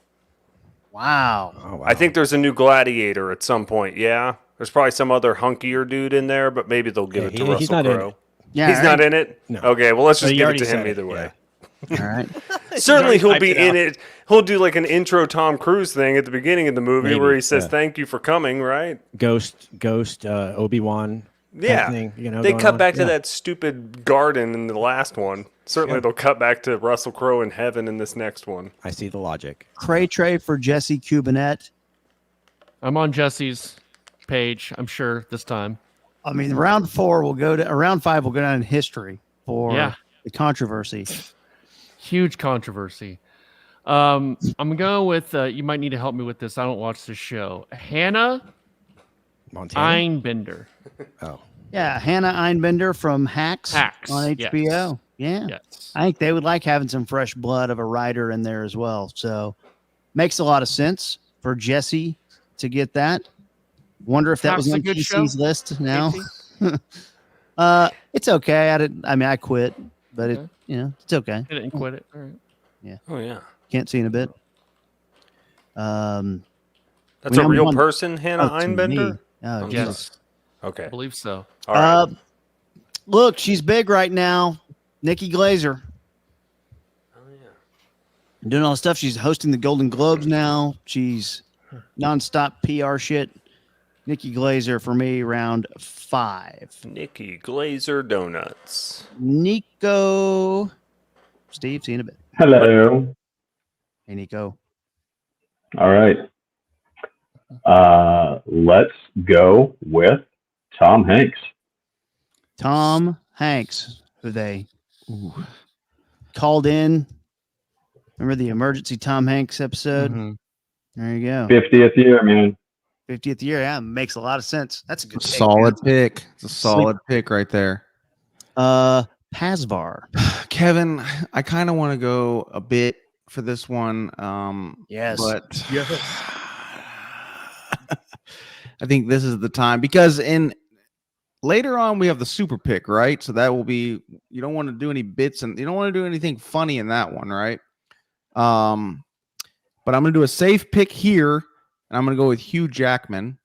Wow. Oh, wow. I think there's a new Gladiator at some point. Yeah. There's probably some other hunkier dude in there, but maybe they'll give it to Russell Crowe. Yeah, he's not in it? No. Okay, well, let's just But give it to him either way. All right. Certainly he'll be typed it in it. He'll do like an intro Tom Cruise thing at the beginning of the movie Maybe, where he says, yeah. thank you for coming, right? Ghost, Obi-Wan. Yeah. Thing, They cut back to that stupid garden in the last one. Certainly they'll cut back to Russell Crowe in heaven in this next one. I see the logic. Cray Trey for Jesse Cubinet. I'm on Jesse's page, I'm sure, this time. I mean, round 5 will go down in history for the controversy. Huge controversy. I'm going with, you might need to help me with this. I don't watch this show. Hannah Montana. Einbender. Oh. Yeah, Hannah Einbender from Hacks on yes. HBO. Yeah. Yes. I think they would like having some fresh blood of a writer in there as well. So makes a lot of sense for Jesse to get that. Wonder if that Taft's was a on good TC's show, list now. KT? It's okay. I quit, but Okay. it's okay. I didn't quit it. All right. Oh yeah, Can't see in a bit. that's We a know real one- person, Hannah to me. Einbender. Oh, Oh, Jesus. Yes, Okay. I believe so. All right. Look, she's big right now. Nikki Glazer. Oh, yeah. Doing all the stuff. She's hosting the Golden Globes now. She's nonstop PR shit. Nikki Glazer for me, round 5. Nikki Glazer Donuts. Nico. Steve, see you in a bit. Hello. Hey, Nico. All right. Let's go with Tom Hanks. Tom Hanks, who they called in. Remember the emergency Tom Hanks episode? Mhm. There you go. 50th year, man. 50th year. Yeah, makes a lot of sense. That's a good pick, Solid man. pick. It's a solid pick right there. Pasvar. Kevin, I kind of want to go a bit for this one. Yes. But I think this is the time because later on we have the super pick, right? So that will be, you don't want to do any bits and you don't want to do anything funny in that one, right? But I'm going to do a safe pick here and I'm going to go with Hugh Jackman.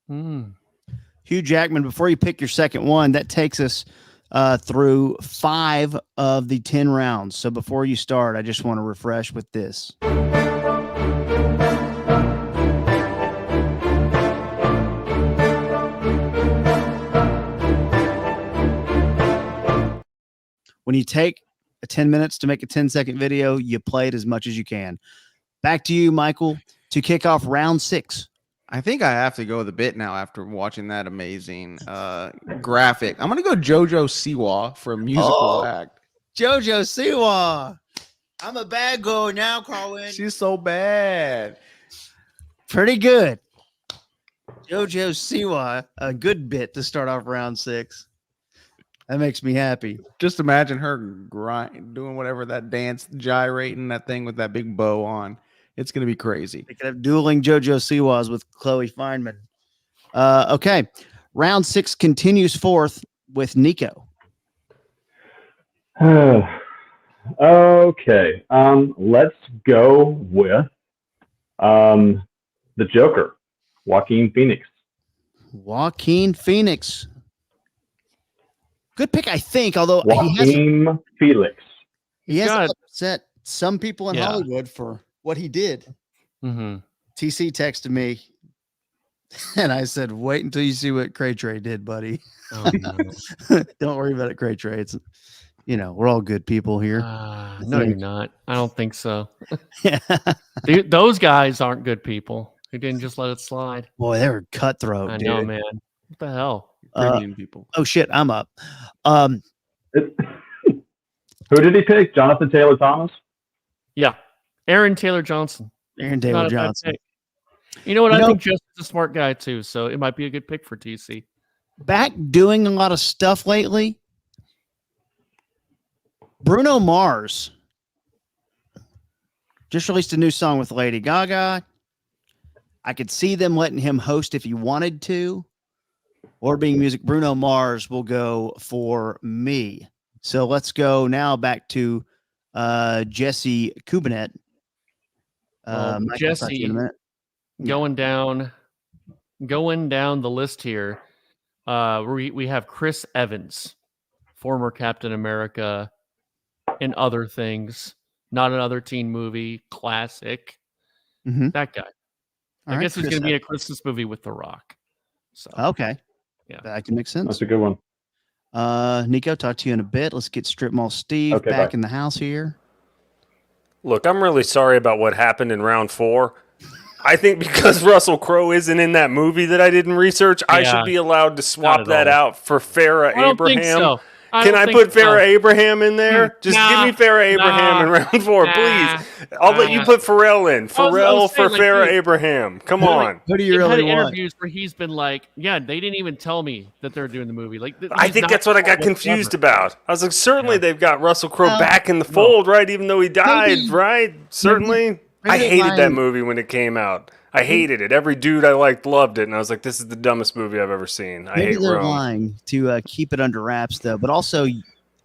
Hugh Jackman, before you pick your second one, that takes us through 5 of the 10 rounds. So before you start, I just want to refresh with this. When you take 10 minutes to make a 10-second video, you play it as much as you can. Back to you, Michael, to kick off round 6. I think I have to go with a bit now after watching that amazing graphic. I'm going to go JoJo Siwa for a musical act. JoJo Siwa. I'm a bad girl now, Colin. She's so bad. Pretty good. JoJo Siwa, a good bit to start off round 6. That makes me happy. Just imagine her doing whatever that dance, gyrating that thing with that big bow on. It's going to be crazy. They could have dueling JoJo Siwas with Chloe Feynman. Okay. Round 6 continues forth with Nico. Okay. Let's go with the Joker, Joaquin Phoenix. Joaquin Phoenix. Good pick, I think, although Joaquin Felix. he has got- upset some people in Yeah. Hollywood for what he did. Mm-hmm. TC texted me, and I said, "Wait until you see what Cray Trey did, buddy. Oh, no. Don't worry about it, Cray Trey. It's, we're all good people here." No, you're not. I don't think so. Those guys aren't good people. They didn't just let it slide. Boy, they were cutthroat. I dude. know, man. What the hell? Premium people. Oh shit, I'm up. Who did he pick? Jonathan Taylor Thomas? Yeah. Aaron Taylor Johnson. Aaron Not Taylor a bad Johnson. pick. You know what? You I know- think Justin's a smart guy too, so it might be a good pick for TC. Back doing a lot of stuff lately. Bruno Mars just released a new song with Lady Gaga. I could see them letting him host if he wanted to, or being music. Bruno Mars will go for me. So let's go now back to Jesse Kubinet. Well, Mike, I'll talk to you in a Jesse, minute. going down the list here. We have Chris Evans, former Captain America, and other things. Not another teen movie, classic. Mhm. That guy. All I right, guess he's Chris going to be a Evans. Christmas movie with The Rock. So Okay. Yeah. That can make sense. That's a good one. Nico, talk to you in a bit. Let's get Strip Mall Steve Okay, back bye. in the house here. Look, I'm really sorry about what happened in round 4. I think because Russell Crowe isn't in that movie that I didn't research, I Yeah, should be allowed to swap at that all. out for Farrah I don't Abraham. think so. Can I put Farrah Abraham in there? Just give Nah, me Farrah Abraham in round 4, nah, please. I'll let you nah. put Pharrell in. I Pharrell was for saying, like, Farrah dude, Abraham. Come Really? on. Who do you You've had really want? interviews where he's been like, "Yeah, they didn't even tell me that they're doing the movie." Like, I he's think not that's what I got whatsoever. confused about. I was like, certainly they've got Russell Crowe Well, back in the fold, right? Even though he died, maybe- right? Certainly. I maybe hated that mine- movie when it came out. I hated it. Every dude I liked loved it, and I was like, "This is the dumbest movie I've ever seen." I Maybe hate they're Rome. lying to keep it under wraps, though. But also,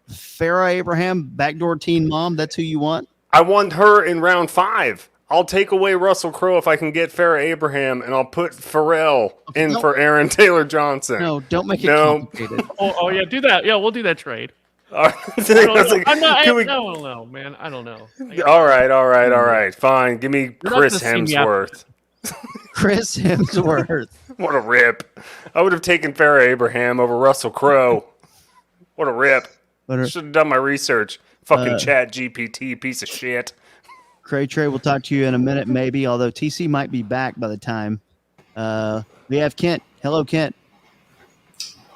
Farrah Abraham, backdoor teen mom. That's who you want. I want her in round 5. I'll take away Russell Crowe if I can get Farrah Abraham, and I'll put Pharrell in no. for Aaron Taylor Johnson. No, don't make it No. complicated. Oh yeah, do that. Yeah, we'll do that trade. I I don't was know. like, I'm not, can we- I don't know, man. I don't know. all right. Fine. Give me You're not Chris gonna see me Hemsworth. Chris Hemsworth. What a rip. I would have taken Farrah Abraham over Russell Crowe. What a rip. But Should have done my research. Fucking Chat GPT piece of shit. Cray Trey will talk to you in a minute, maybe. Although TC might be back by the time. We have Kent. Hello, Kent.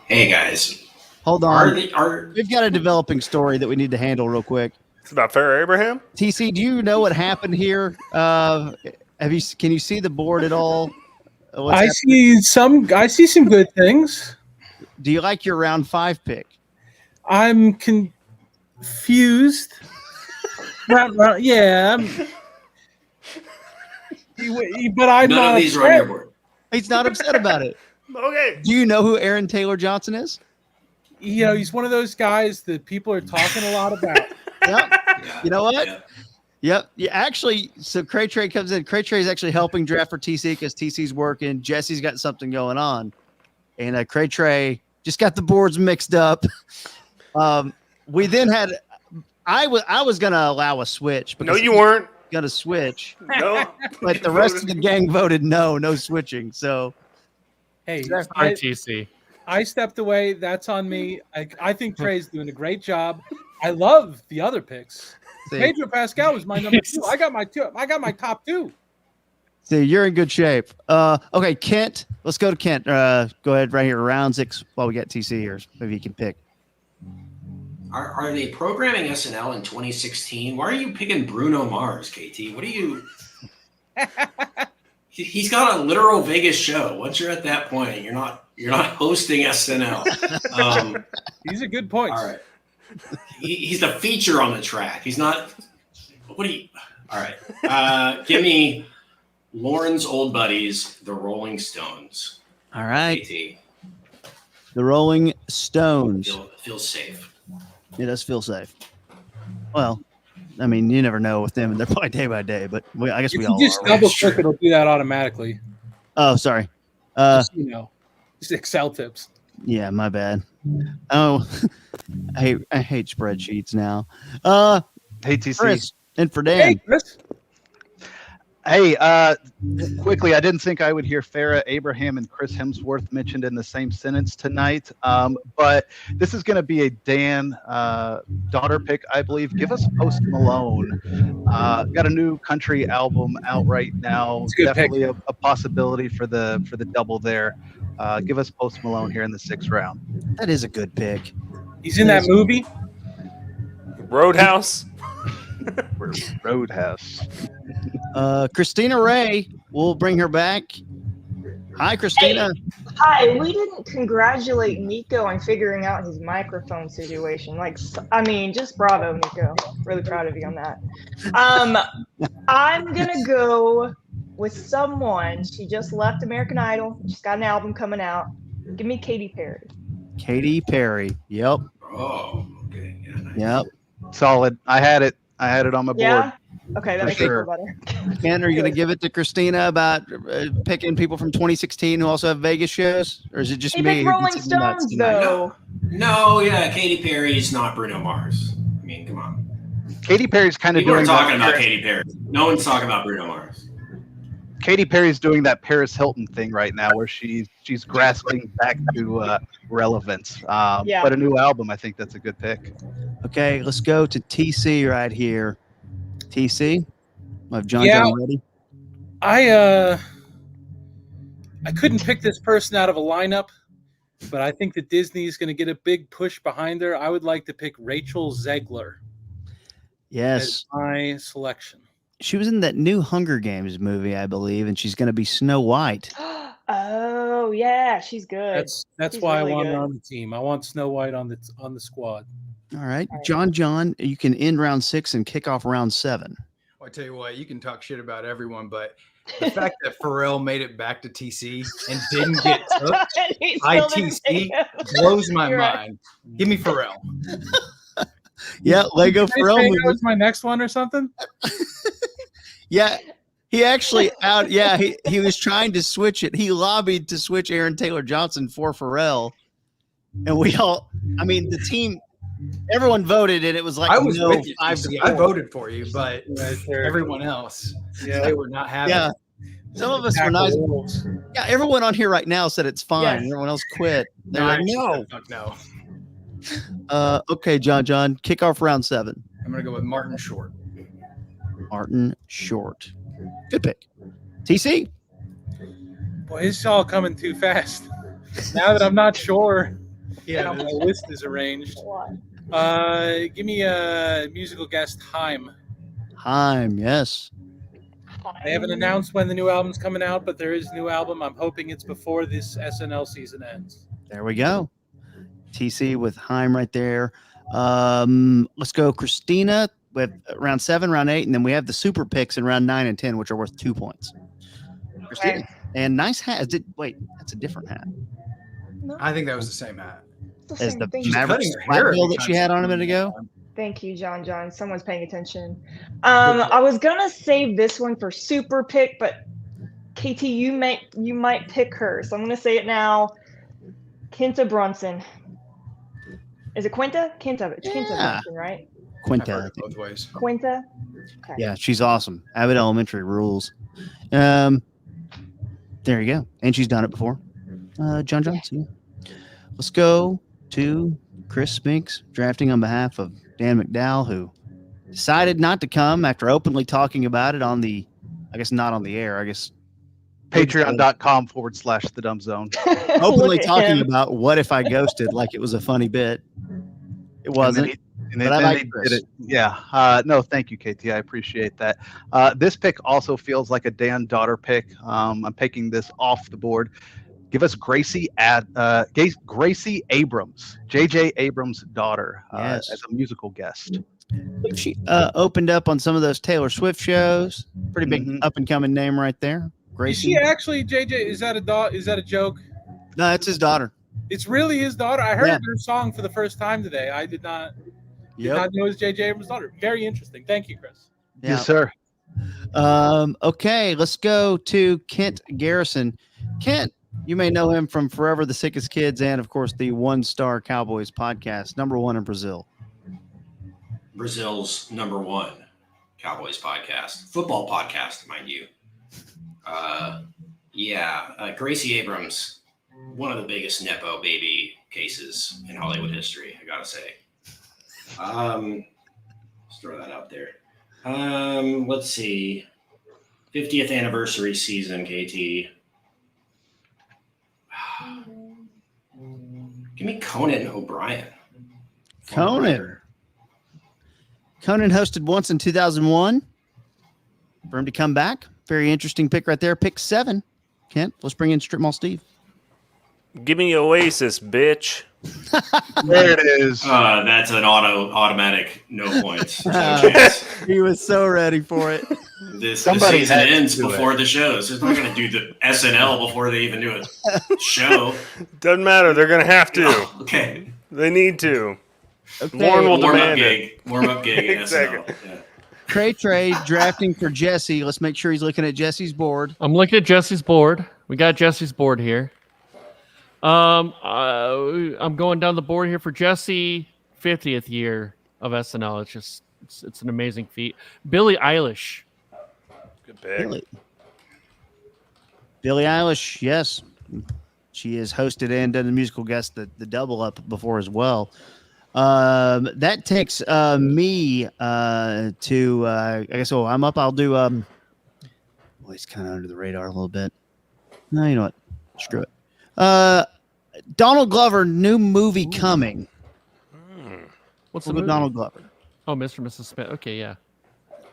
Hey guys, Hold on. are We've got a developing story that we need to handle real quick. It's about Farrah Abraham? TC, do you know what happened here? Can you see the board at all? I see some good things. Do you like your round 5 pick? I'm confused. Yeah, but I'm none not of these are on your upset. board? He's not upset about it. Okay. Do you know who Aaron Taylor Johnson is? You know, he's one of those guys that people are talking a lot about. Yep. Yeah. You know what? Yeah. Yep. Yeah, actually, so Cray Trey comes in. Cray Trey is actually helping draft for TC because TC's working. Jesse's got something going on. And Cray Trey just got the boards mixed up. We then had I was gonna allow a switch, No, you weren't. gonna switch, No. but the rest of the gang voted no switching. So Hey, Sorry, TC. I stepped away. That's on me. I think Trey's doing a great job. I love the other picks. see, Pedro Pascal was my number 2. I got my top 2. see, you're in good shape. Okay, Kent, let's go to Kent. Go ahead right here, round 6 while we get TC here. Maybe you can pick. Are they programming SNL in 2016? Why are you picking Bruno Mars, KT? What are you? He's got a literal Vegas show. Once you're at that point, you're not hosting SNL. These are good points. All right. He's the feature on the track. He's not. What do you? All right. Give me Lauren's old buddies, the Rolling Stones. All right, KT. the Rolling Stones. Feels safe. It does feel safe. Well, I mean, you never know with them, and they're probably day by day. But I guess If we you all just are. double That's true. click, it'll do that automatically. Oh, sorry. Just, you know, just Excel tips. Yeah, my bad. Oh, I hate spreadsheets now. Hey, TC. Chris, and for Dan. Hey, Chris. Hey, quickly, I didn't think I would hear Farrah Abraham and Chris Hemsworth mentioned in the same sentence tonight, but this is going to be a Dan daughter pick, I believe. Give us Post Malone. Got a new country album out right now. It's a good Definitely a possibility for the double there. Give us Post Malone here in the 6th round. That is a good pick. He's in that movie. Roadhouse. Roadhouse. Christina Ray, we'll bring her back. Hi, Christina. Hi, we didn't congratulate Nico on figuring out his microphone situation. I mean, just bravo, Nico. Really proud of you on that. I'm gonna go with someone. She just left American Idol. She's got an album coming out. Give me Katy Perry. Katy Perry. Yep. Oh, okay. Yeah, nice. Yep. Solid. I had it on my board. Yeah. Okay, that For makes sure. me feel better. Ken, are you going to give it to Christina about picking people from 2016 who also have Vegas shows? Or is it just He me? picked who Rolling gets it nuts Stones, tonight? though. No, yeah, Katy Perry's not Bruno Mars. I mean, come on. Katy Perry's kind of People are doing talking that. about Katy Perry. No one's talking about Bruno Mars. Katy Perry's doing that Paris Hilton thing right now, where she's grasping back to relevance. Yeah. But a new album, I think that's a good pick. Okay, let's go to TC right here. TC, I have John Yeah. John ready. I couldn't pick this person out of a lineup, but I think that Disney is going to get a big push behind her. I would like to pick Rachel Zegler Yes. as my selection. She was in that new Hunger Games movie, I believe, and she's going to be Snow White. Oh yeah, she's good. That's She's why really I want good. her on the team. I want Snow White on the squad. All right. All right. John, you can end round 6 and kick off round 7. Well, I tell you what, you can talk shit about everyone, but the fact that Pharrell made it back to TC and didn't get took He by still didn't TC take him. blows my You're right. mind. Give me Pharrell. Yeah, Lego Can I Pharrell say that movie. was my next one or something? Yeah, he actually out. Yeah, he was trying to switch it. He lobbied to switch Aaron Taylor Johnson for Pharrell, and we all. I mean, the team. Everyone voted, and it was like I was no with you. 5 to TC. I 4. voted for you, but Yeah, sure. everyone else, Yeah. they were not having Yeah, it. some of us were nice. Yeah, everyone on here right now said it's fine. Yes. Everyone else quit. They're No, I like, actually no. said fuck no. Okay, John, kick off round 7. I'm gonna go with Martin Short. Martin Short. Good pick. TC. Boy, it's all coming too fast. Now that I'm not sure, how my list is arranged. Give me a musical guest, Haim. Haim, yes. I haven't announced when the new album's coming out, but there is a new album. I'm hoping it's before this SNL season ends. There we go. TC with Haim right there. Let's go Christina with round 7, round 8, and then we have the super picks in round 9 and 10, which are worth 2 points. Christina. And nice hat. Wait, that's a different hat. I think that was the same hat. As the Thank you. Mavericks cutting her hair flat bill every that she time had she on a minute ago. Thank you, John. Someone's paying attention. I was gonna save this one for super pick, but KT, you might pick her, so I'm gonna say it now. Quinta Brunson. Is it Quinta? Quinta. It's Quinta Yeah. Brunson, right? I've Quinta. heard it both ways. Quinta. Okay. Yeah, she's awesome. Abbott Elementary rules. There you go. And she's done it before. John Johnson. Let's go to Chris Spinks, drafting on behalf of Dan McDowell, who decided not to come after openly talking about it on the, I guess not on the air, I guess Patreon.com/the dumb zone. openly Look at talking him. about what if I ghosted like it was a funny bit. It wasn't. And But I then like they Chris. did it. Yeah. No, thank you, KT. I appreciate that. This pick also feels like a Dan daughter pick. I'm picking this off the board. Give us Gracie Abrams, JJ Abrams' daughter, Yes. as a musical guest. She opened up on some of those Taylor Swift shows. Pretty big Mhm. up and coming name right there. Is Gracie. she actually JJ? Is that a joke? No, it's his daughter. It's really his daughter. I heard Yeah. her song for the first time today. I did not know it was JJ Abrams' daughter. Very interesting. Thank you, Chris. Yeah. Yes, sir. Okay, let's go to Kent Garrison. Kent, you may know him from Forever the Sickest Kids and, of course, the One Star Cowboys podcast, number 1 in Brazil. Brazil's #1 Cowboys podcast, football podcast, mind you. Gracie Abrams, one of the biggest Nepo baby cases in Hollywood history, I gotta say. Let's throw that out there. Let's see. 50th anniversary season, KT. Give me Conan O'Brien. Conan hosted once in 2001. For him to come back, very interesting pick right there. Pick 7. Kent, let's bring in Strip Mall Steve. Give me Oasis, bitch. There it is. That's an automatic no points. No chance. He was so ready for it. The Somebody season had to ends do it. before the shows. They're not going to do the SNL before they even do a show. Doesn't matter. They're gonna have to. Oh, okay. They need to. Okay. Warren will Warm up demand it. gig. Warm up gig in Exactly. SNL. Yeah. Trey drafting for Jesse. Let's make sure he's looking at Jesse's board. I'm looking at Jesse's board. We got Jesse's board here. I'm going down the board here for Jesse. 50th year of SNL. It's an amazing feat. Billie Eilish. Good pick. Billie Eilish, yes. She has hosted and done the musical guest, the double up before as well. That takes me to I guess I'm up. I'll do well, he's kind of under the radar a little bit. No, you know what? Screw it. Donald Glover, new movie coming. What's We'll the go movie? Donald Glover. Oh, Mr. and Mrs. Smith. Okay, yeah.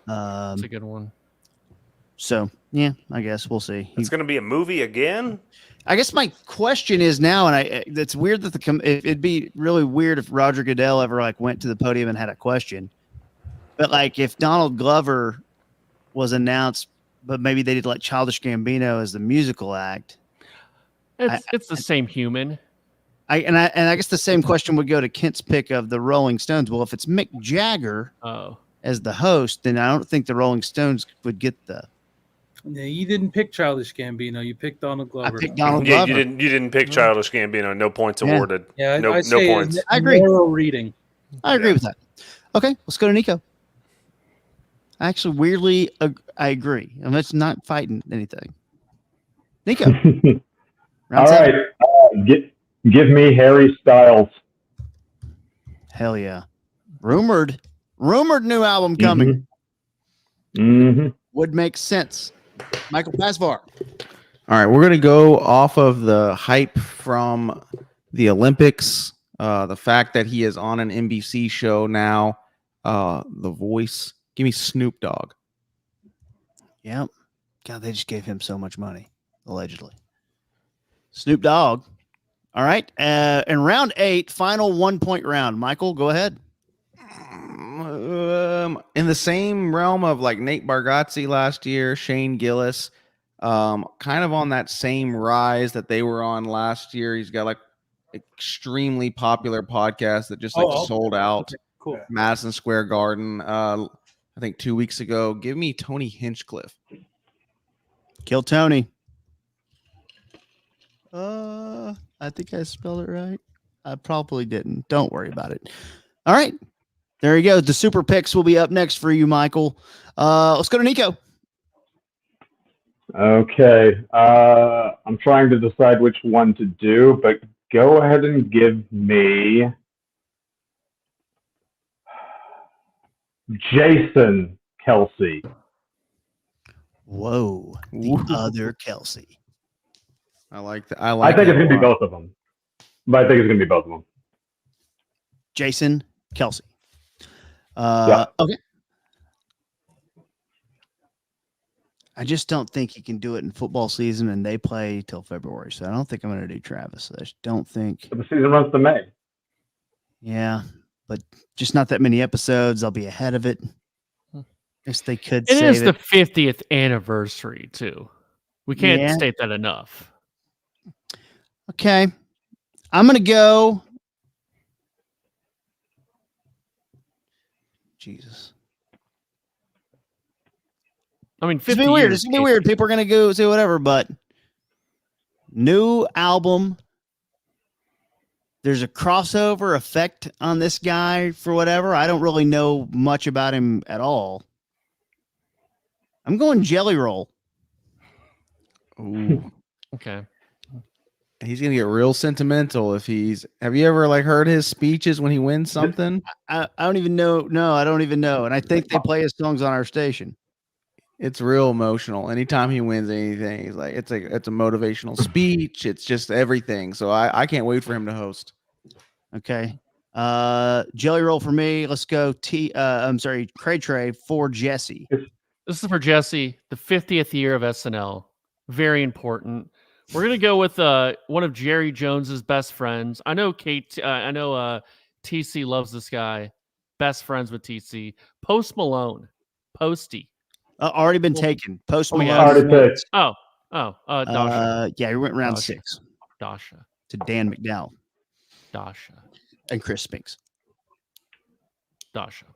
That's a good one. So yeah, I guess we'll see. It's gonna be a movie again. I guess my question is now, and it's weird that it'd be really weird if Roger Goodell ever went to the podium and had a question, but if Donald Glover was announced, but maybe they did like Childish Gambino as the musical act. It's the same human. I guess the same question would go to Kent's pick of the Rolling Stones. Well, if it's Mick Jagger as the host, then I don't think the Rolling Stones would get the. Yeah, you didn't pick Childish Gambino. You picked Donald Glover. I picked Donald Yeah, Glover. you didn't pick Childish Gambino. No points awarded. Yeah, no say points. I agree. Moral reading. I agree with that. Okay, let's go to Nico. Actually, weirdly, I agree. And let's not fighting anything. Nico. All right. Give me Harry Styles. Hell yeah. Rumored new album coming. Mm-hmm. Would make sense. Michael Pasvar. All right, we're going to go off of the hype from the Olympics, the fact that he is on an NBC show now, The Voice. Give me Snoop Dogg. Yep. God, they just gave him so much money, allegedly. Snoop Dogg. All right. In round 8, final 1-point round. Michael, go ahead. In the same realm of like Nate Bargatze last year, Shane Gillis, kind of on that same rise that they were on last year. He's got like extremely popular podcast that just sold out. Okay, cool. Madison Square Garden. I think 2 weeks ago. Give me Tony Hinchcliffe. Kill Tony. I think I spelled it right. I probably didn't. Don't worry about it. All right. There you go. The super picks will be up next for you, Michael. Let's go to Nico. Okay. I'm trying to decide which one to do, but go ahead and give me Jason Kelsey. Whoa. The other Kelsey. I like that. I think it's going to be both of them. But I think it's going to be both of them. Jason Kelsey. Yeah. Okay. I just don't think he can do it in football season, and they play till February. So I don't think I'm going to do Travis. I just don't think. But the season runs to May. Yeah, but just not that many episodes. I'll be ahead of it. Guess they could. It save is the 50th anniversary too. We can't state that enough. Okay, I'm going to go. Jesus. I mean, It's gonna be weird. It's gonna be weird. People are gonna go say whatever, but new album. There's a crossover effect on this guy for whatever. I don't really know much about him at all. I'm going Jelly Roll. Ooh. Okay. He's gonna get real sentimental if he's. Have you ever like heard his speeches when he wins something? I don't even know. No, I don't even know. And I think they play his songs on our station. It's real emotional. Anytime he wins anything, he's like it's a motivational speech. It's just everything. So I can't wait for him to host. Okay. Jelly Roll for me. Let's go. Cray Tray for Jesse. This is for Jesse, the 50th year of SNL. Very important. We're gonna go with one of Jerry Jones's best friends. I know TC loves this guy. Best friends with TC. Post Malone. Posty. Already been taken. Post Malone. Already picked. Dasha. Yeah, he went round Dasha. 6 Dasha. to Dan McDowell Dasha. and Chris Spinks. Dasha.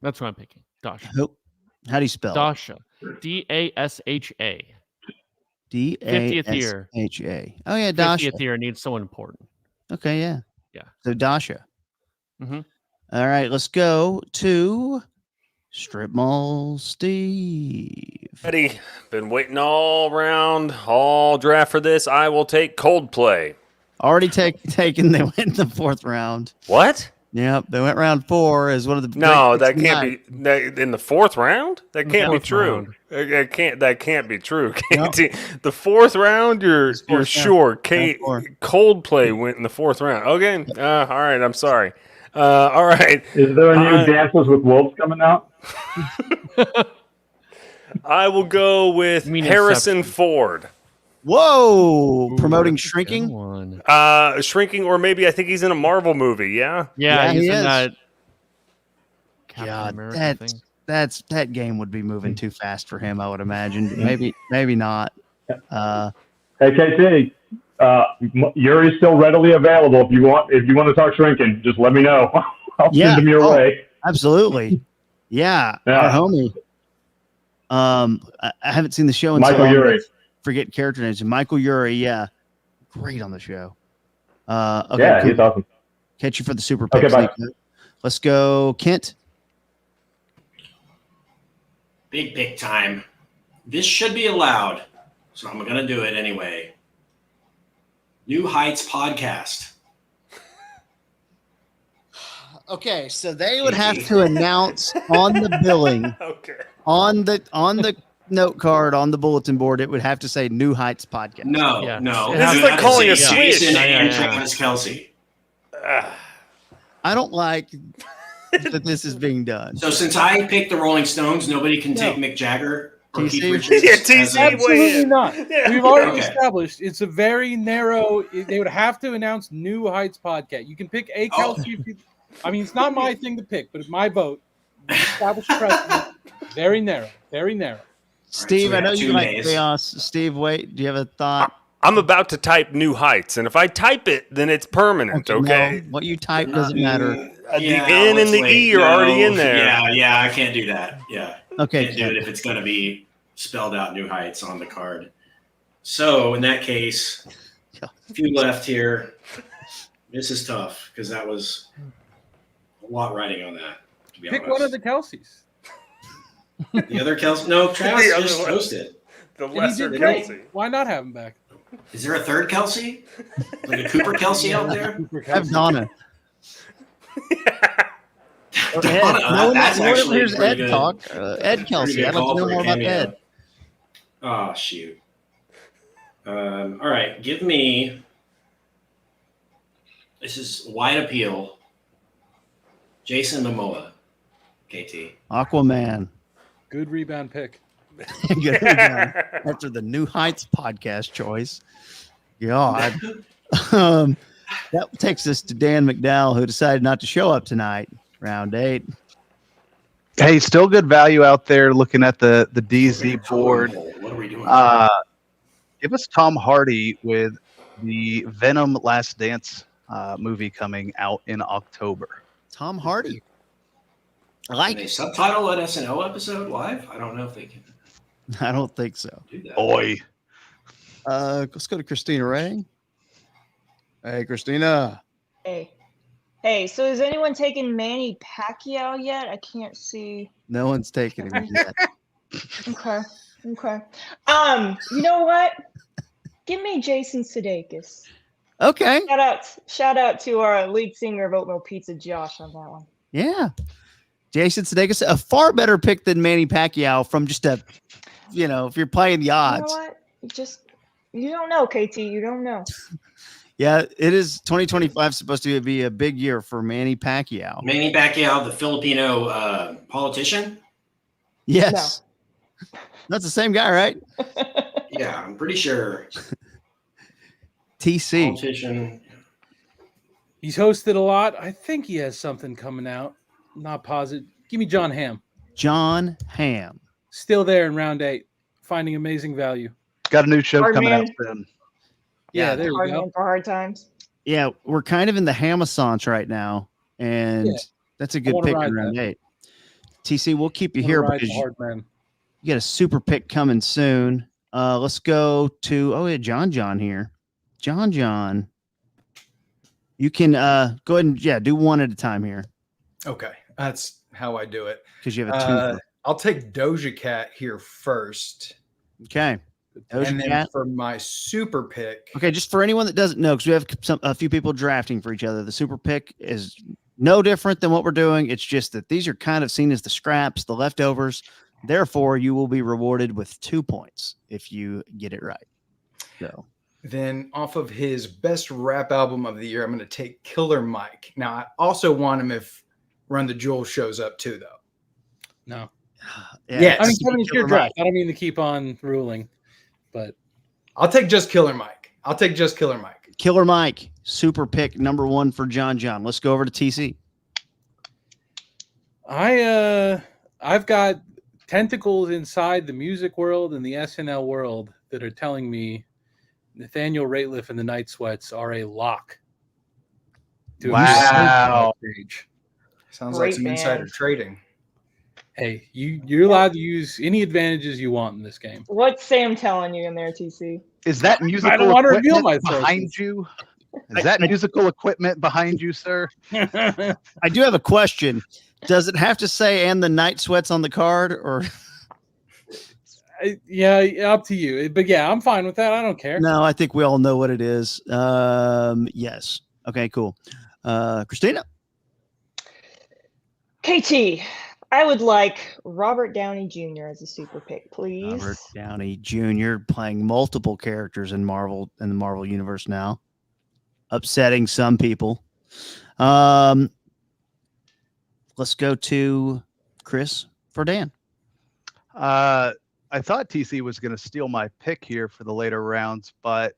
That's what I'm picking. Dasha. How do you spell? Dasha. DASHA. 50th year. DASHA. Oh yeah, Dasha. 50th year needs someone important. Okay, yeah. Yeah. So Dasha. Mm-hmm. All right, let's go to Strip Mall Steve. Ready. Been waiting all draft for this. I will take Coldplay. Already taken. They went in the 4th round. What? Yep, they went round 4 as one of the. No, great that can't be that, in the 4th round. That can't be true. Round. That can't be true. The 4th round. You're sure? Coldplay went in the 4th round. Okay. All right. I'm sorry. All right. Is there a new Dances with Wolves coming out? I will go with Harrison Ford. Whoa! Promoting Shrinking. Shrinking, or maybe I think he's in a Marvel movie. Yeah. Yeah, he's he in is. that. God, America thing. that game would be moving too fast for him. I would imagine. Maybe not. Hey, KT, Yuri's still readily available. If you want to talk shrinking, just let me know. I'll send him your way. Absolutely. Yeah, our homie. I haven't seen the show in Michael so long. Yuri. Forget character names. Michael Yuri. Yeah, great on the show. Okay, Yeah, cool. he's awesome. Catch you for the super Okay, picks. bye. Let's go, Kent. Big pick time. This should be allowed, so I'm going to do it anyway. New Heights podcast. Okay, so they would have to announce on the billing, on the note card on the bulletin board. It would have to say New Heights podcast. No, Yeah. no. This is like calling a Jason switch. and Yeah. Travis Kelsey. I don't like that this is being done. So since I picked the Rolling Stones, nobody can take Mick Jagger or TC? Keith Richards. Yeah, as TC. a- Absolutely not. We've already Okay. established it's a very narrow. They would have to announce New Heights podcast. You can pick a Kelsey. If you, I mean, it's not my thing to pick, but it's my vote. Established precedent. Very narrow. Very narrow. Steve, we I know have you two like nays. chaos. Steve, wait. Do you have a thought? I'm about to type New Heights, and if I type it, then it's permanent. Okay. No, what you type doesn't matter. The N and the let's E wait. are already No, in there. Yeah, I can't do that. Yeah. Okay, Can't do it if it's going to be spelled out New Heights on the card. So in that case, a few left here. This is tough because that was a lot writing on that. To be Pick honest. one of the Kelseys. The other Kelsey? No, Travis The other just one. toasted. The And he lesser did great. Kelsey. Why not have him back? Is there a third Kelsey? Like a Cooper Kelsey out there? Cooper Have Kelsey. Donna. Or Ed. Donna, No one that's actually hears pretty Ed good. talk. Ed Kelsey. Pretty I'd good like to call know for a more about cameo. Ed. Oh, shoot. All right, give me. This is wide appeal. Jason Momoa, KT. Aquaman. Good rebound pick. Good rebound. After the New Heights podcast choice. God. That takes us to Dan McDowell, who decided not to show up tonight. Round 8. Hey, still good value out there looking at the DZ board. What are we doing? Give us Tom Hardy with the Venom Last Dance movie coming out in October. Tom Hardy. I Can like they it. subtitle an SNL episode live? I don't know if they can I don't think so. do that. Boy. Let's go to Christina Ray. Hey, Christina. Hey, so is anyone taking Manny Pacquiao yet? I can't see. No one's taking him yet. Okay. You know what? Give me Jason Sudeikis. Okay. Shout out to our lead singer of Oatmeal Pizza, Josh, on that one. Yeah. Jason Sudeikis, a far better pick than Manny Pacquiao from just a, if you're playing the You know odds. what? You don't know, KT. You don't know. Yeah, it is 2025 supposed to be a big year for Manny Pacquiao. Manny Pacquiao, the Filipino politician. Yes. That's the same guy, right? Yeah, I'm pretty sure. TC. Politician. He's hosted a lot. I think he has something coming out. Not positive. Give me John Hamm. John Hamm. Still there in round 8. Finding amazing value. Got a new show Hard coming man. out soon. Yeah, there Hard we go. man for hard times. Yeah, we're kind of in the Hamassance right now, and Yeah. that's a good wanna pick ride in round that. 8. TC, we'll keep you Wanna here ride because the you hard man. got a super pick coming soon. Let's go to John here. John. You can go ahead and do one at a time here Okay, that's how I do it. because you have a two. I'll take Doja Cat here first. Okay. Doja and then Cat. for my super pick, Okay, just for anyone that doesn't know, because we have a few people drafting for each other, the super pick is no different than what we're doing. It's just that these are kind of seen as the scraps, the leftovers. Therefore, you will be rewarded with 2 points if you get it right. So, then off of his best rap album of the year, I'm going to take Killer Mike. Now, I also want him if Run the Jewels shows up too, though. No. Yes. I mean, Kevin, it's your Killer draft. I don't mean to keep on ruling, but I'll take just Killer Mike. Killer Mike, super pick number 1 for John. Let's go over to TC. I I've got tentacles inside the music world and the SNL world that are telling me Nathaniel Rateliff and the Night Sweats are a lock. to Wow. stage. Sounds like Great some insider band. trading. Hey, you're allowed to use any advantages you want in this game. What's Sam telling you in there, TC? Is that musical I don't want to reveal equipment my behind sources. you? Is that musical equipment behind you, sir? I do have a question. Does it have to say "and the Night Sweats" on the card, or Yeah, up to you. But yeah, I'm fine with that. I don't care. no? I think we all know what it is. Yes. Okay. Cool. Christina. KT, I would like Robert Downey Jr. as a super pick, please. Robert Downey Jr. playing multiple characters in the Marvel universe now, upsetting some people. Let's go to Chris for Dan. I thought TC was going to steal my pick here for the later rounds, but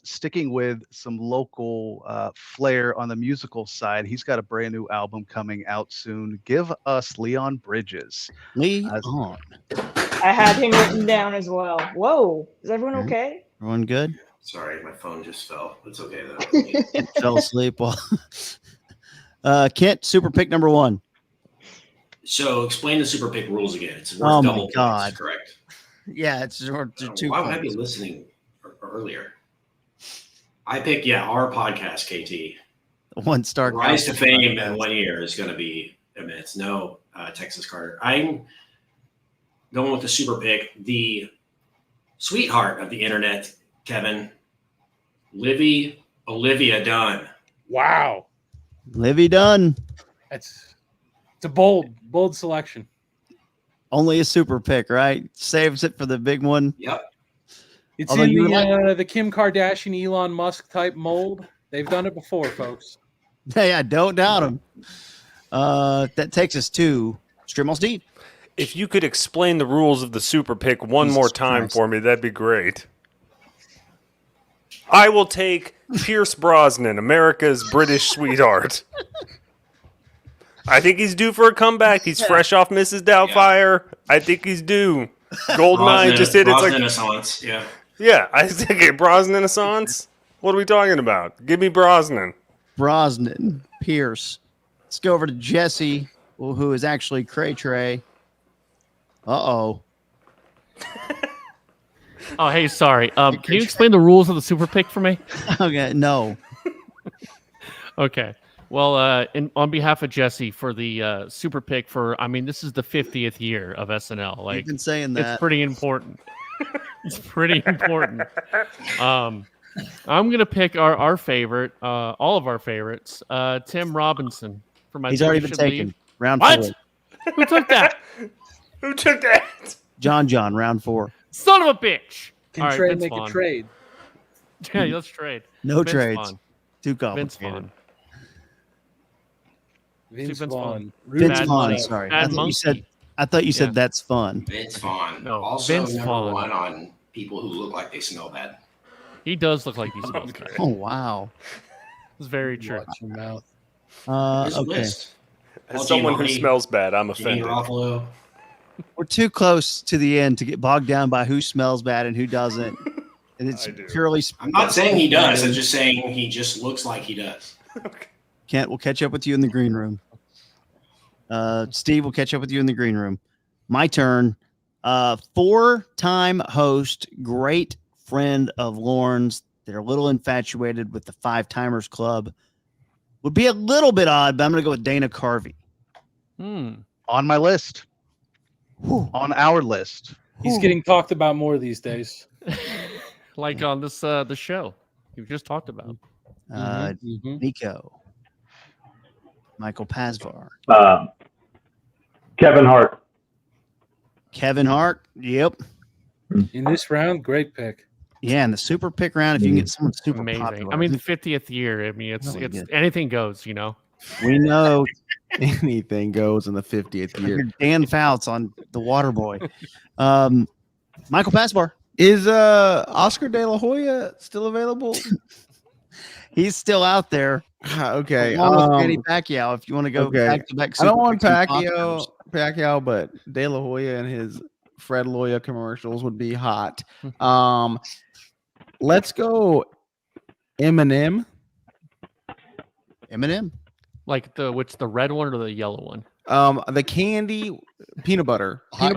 sticking with some local flair on the musical side, he's got a brand new album coming out soon. Give us Leon Bridges. Leon. I had him written down as well. Whoa, is everyone Okay. okay? Everyone good? Sorry, my phone just fell. It's okay though. Fell asleep while Kent, super pick number one. So explain the super pick rules again. It's worth Oh my double points, God. correct? Yeah, it's two. Why would I be listening earlier? I pick our podcast, KT. 1-star. Rise to fame in 1 year is going to be immense. No, Texas Carter. I'm going with the super pick, the sweetheart of the internet, Kevin, Olivia Dunn. Wow. Livy Dunn. It's a bold selection. Only a super pick, right? Saves it for the big one. Yep. It's Although in you would the Kim Kardashian, Elon Musk type mold. They've done it before, folks. Hey, I don't doubt him. That takes us to Strimall Steve. If you could explain the rules of the super pick one Jesus more time Christ. for me, that'd be great. I will take Pierce Brosnan, America's British sweetheart. I think he's due for a comeback. He's fresh off Mrs. Doubtfire. I think he's due. Goldeneye just hit. It's like Renaissance. Yeah. yeah. I think a Brosnan Renaissance. What are we talking about? Give me Brosnan. Brosnan, Pierce. Let's go over to Jesse, who is actually Cray Tray. Uh-oh. Oh, hey, sorry. Can you explain the rules of the super pick for me? Okay, no. Okay. Well, on behalf of Jesse for the super pick this is the 50th year of SNL. You've Like, been saying that. it's pretty important. It's pretty important. I'm gonna pick our favorite, all of our favorites, Tim Robinson for my. He's Pick already You been Should taken. Leave. Round What? 4. Who took that? Who took that? John, round 4. Son of a bitch! Can All right, trade Vince make Vaughn. a trade? Yeah, let's trade. No Vince trades. Vaughn. Too Vince complicated. Vaughn. Vince Vince Vaughn. Vince Bad Vaughn, Monkey. sorry. Bad I thought you said Yeah. that's fun. Vince Vaughn. No, Also Vince number Vaughn. one on people who look like they smell bad. He does look like he smells bad. Oh, wow. It's very true. Watch your mouth. There's a Okay. list. As Paul someone who Giamatti, smells bad, I'm Jimmy offended. Garofalo. We're too close to the end to get bogged down by who smells bad and who doesn't. And it's I do. purely. I'm not saying he does. I'm just saying he just looks like he does. Kent, we'll catch up with you in the green room. Steve, will catch up with you in the green room. My turn. 4-time host, great friend of Lauren's. They're a little infatuated with the 5-timers club. Would be a little bit odd, but I'm going to go with Dana Carvey. On my list. Whew. On our list. He's getting talked about more these days. Like on this the show you just talked about. Mhm. Nico. Michael Pasvar. Kevin Hart. Kevin Hart. Yep. In this round, great pick. Yeah, and the super pick round, if you can get someone super Amazing. popular. I mean, 50th year. I mean, it's Really it's good. anything goes. You know. we know Anything goes in the 50th year. you're Dan Fouts on the Water Boy. Michael Pasvar. Is Oscar De La Hoya still available? He's still out there. Okay. Along with Manny Pacquiao, if you want to go okay. back to back. I don't want Pacquiao. Pacquiao, but De La Hoya and his Fred Loya commercials would be hot. Let's go Eminem. Eminem. Like the red one or the yellow one? The candy peanut butter, Hot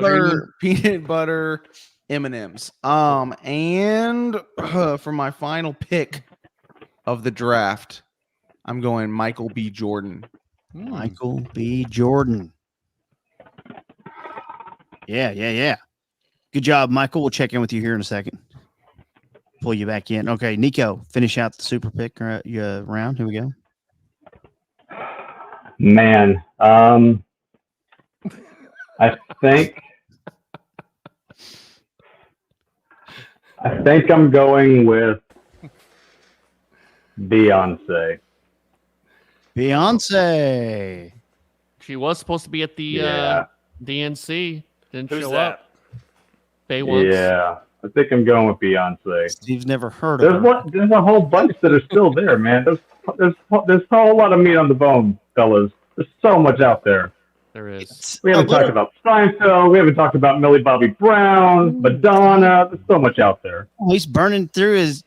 peanut butter M&Ms. And for my final pick of the draft, I'm going Michael B. Jordan. Michael B. Jordan. Yeah. Good job, Michael. We'll check in with you here in a second. Pull you back in. Okay, Nico, finish out the super pick round. Here we go. Man, I think I'm going with Beyonce. Beyonce. She was supposed to be at the DNC. Didn't Who's show that? up. Bay once. Yeah, I think I'm going with Beyonce. Steve's never heard of her. There's a whole bunch that are still there, man. There's a whole lot of meat on the bone, fellas. There's so much out there. There is. We haven't talked about Seinfeld. We haven't talked about Millie Bobby Brown, Madonna. There's so much out there. Oh, he's